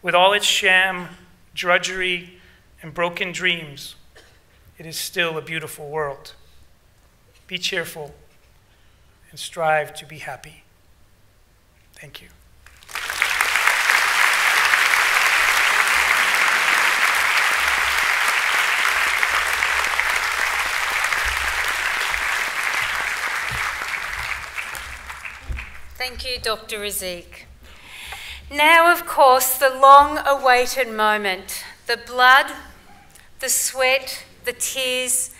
With all its sham, drudgery, and broken dreams, it is still a beautiful world. Be cheerful and strive to be happy. Thank you. Thank you, Dr. Razik. Now, of course, the long-awaited moment, the blood, the sweat, the tears,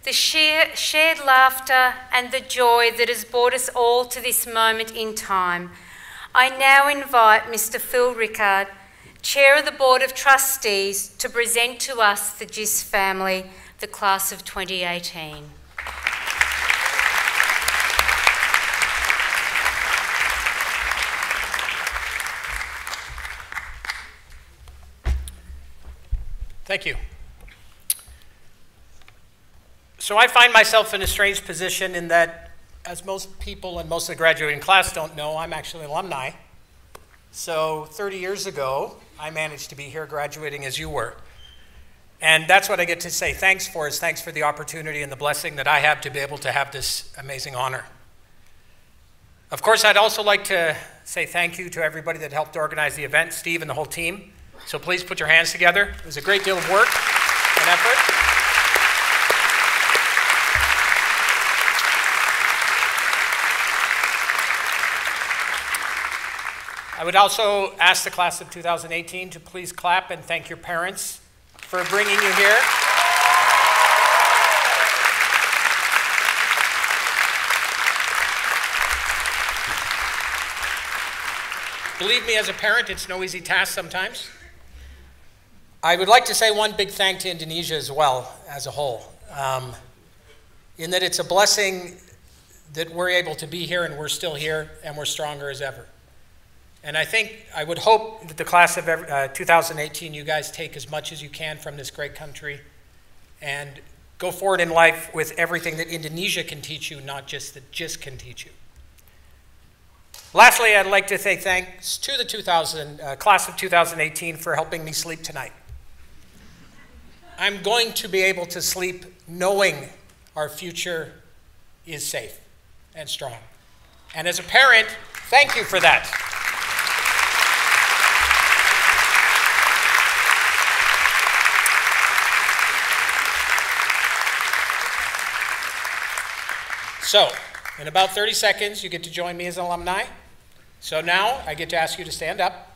the shared laughter and the joy that has brought us all to this moment in time. I now invite Mr. Phil Rickard, Chair of the Board of Trustees, to present to us the JIS family, the class of 2018. Thank you. So I find myself in a strange position in that, as most people and most of the graduating class don't know, I'm actually an alumni. So 30 years ago, I managed to be here graduating as you were. And that's what I get to say thanks for, is thanks for the opportunity and the blessing that I have to be able to have this amazing honor. Of course, I'd also like to say thank you to everybody that helped organize the event, Steve and the whole team. So please put your hands together. It was a great deal of work and effort. I would also ask the class of 2018 to please clap and thank your parents for bringing you here. Believe me, as a parent, it's no easy task sometimes. I would like to say one big thank to Indonesia as well, as a whole, in that it's a blessing that we're able to be here and we're still here and we're stronger as ever. And I would hope that the class of 2018, you guys take as much as you can from this great country and go forward in life with everything that Indonesia can teach you, not just that JIS can teach you. Lastly, I'd like to say thanks to the class of 2018 for helping me sleep tonight. I'm going to be able to sleep knowing our future is safe and strong. And as a parent, thank you for that. So, in about 30 seconds, you get to join me as an alumni. So now, I get to ask you to stand up.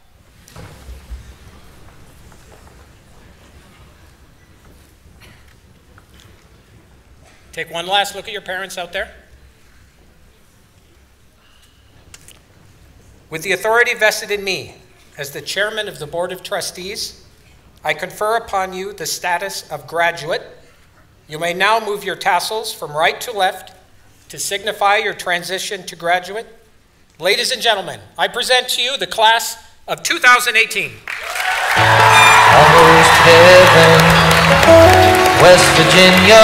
Take one last look at your parents out there. With the authority vested in me as the chairman of the Board of Trustees, I confer upon you the status of graduate. You may now move your tassels from right to left to signify your transition to graduate. Ladies and gentlemen, I present to you the class of 2018. Almost heaven, West Virginia,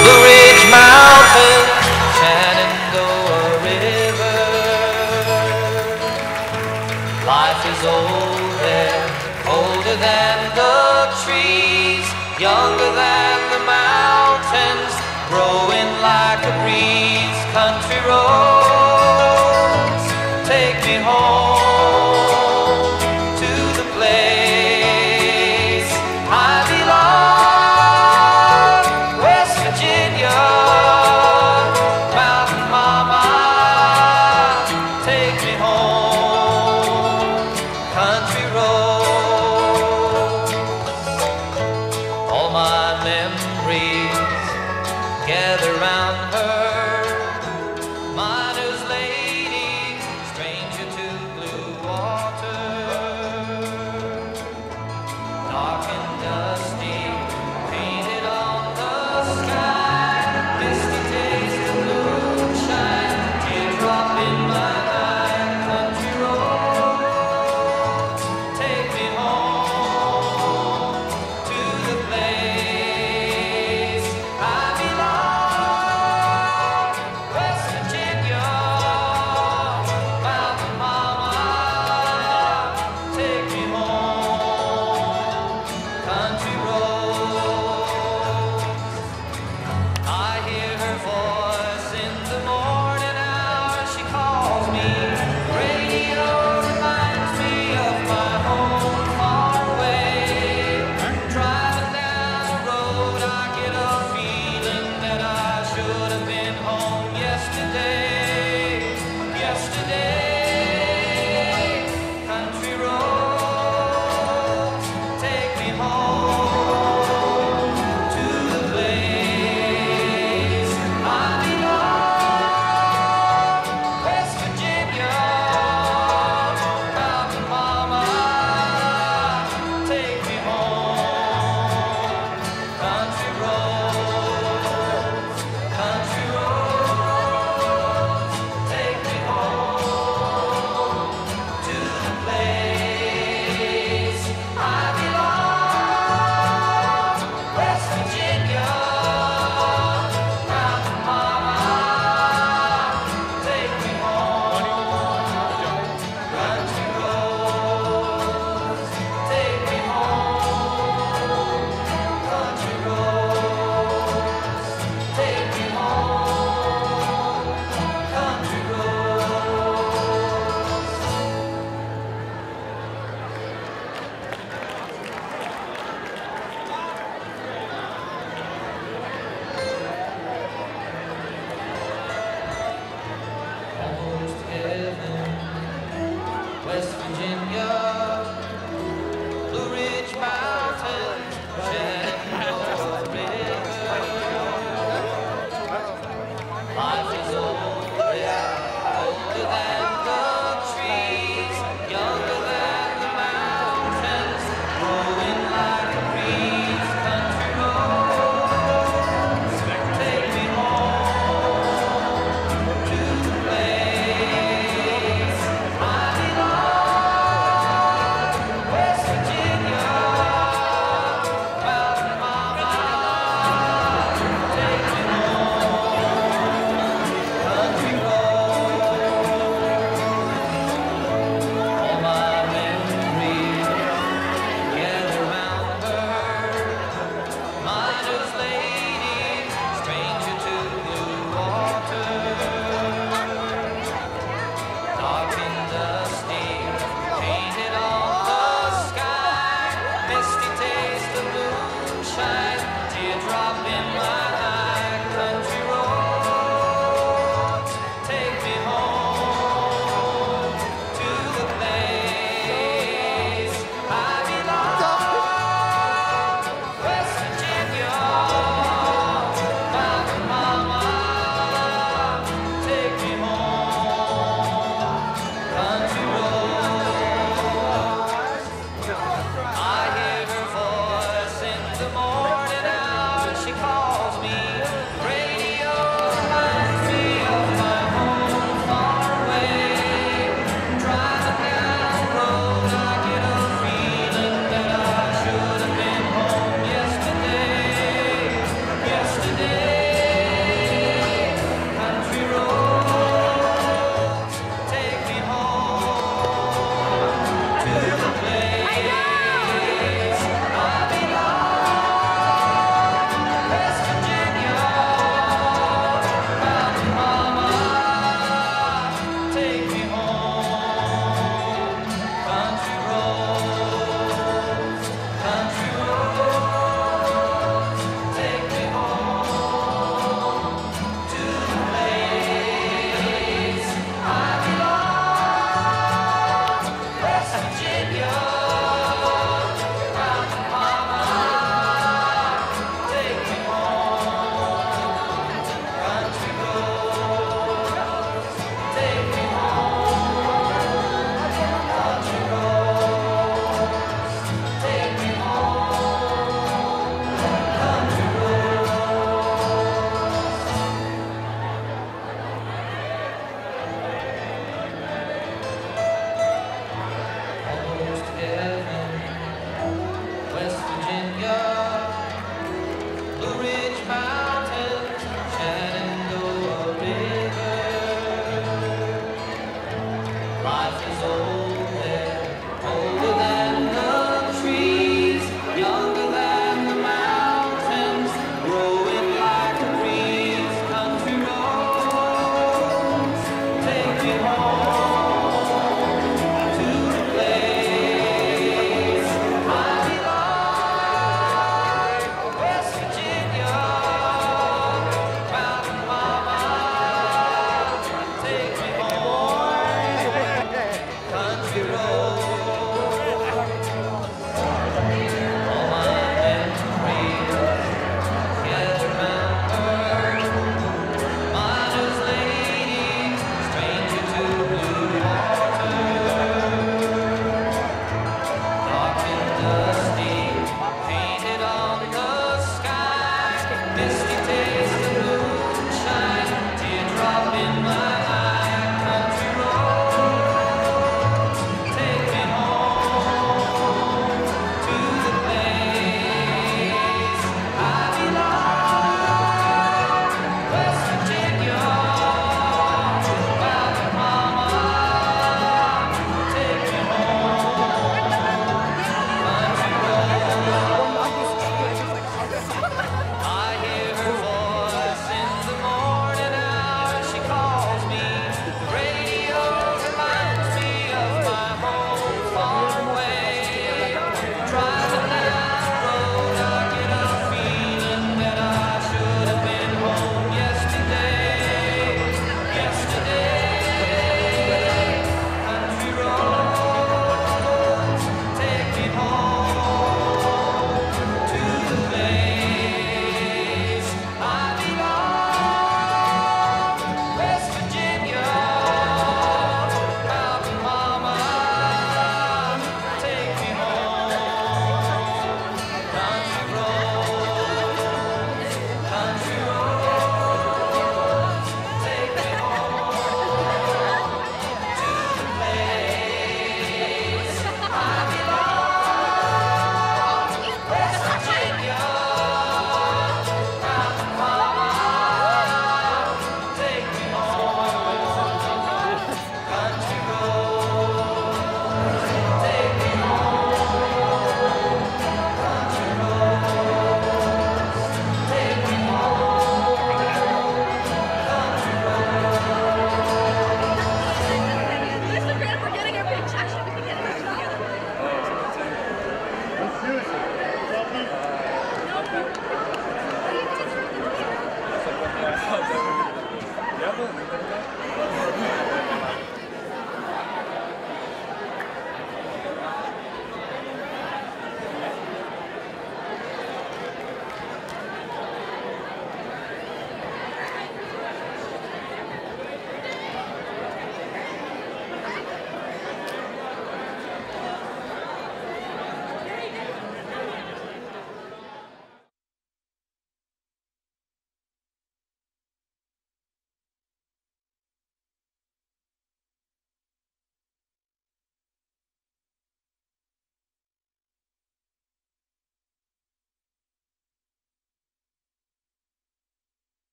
Blue Ridge Mountains, Shenandoah River. Life is old there, older than the trees, younger than the mountains, growing like a breeze. Country roads take me home to the place I belong. West Virginia, Mountain Mama, take me home. Country roads, all my memories gather round her.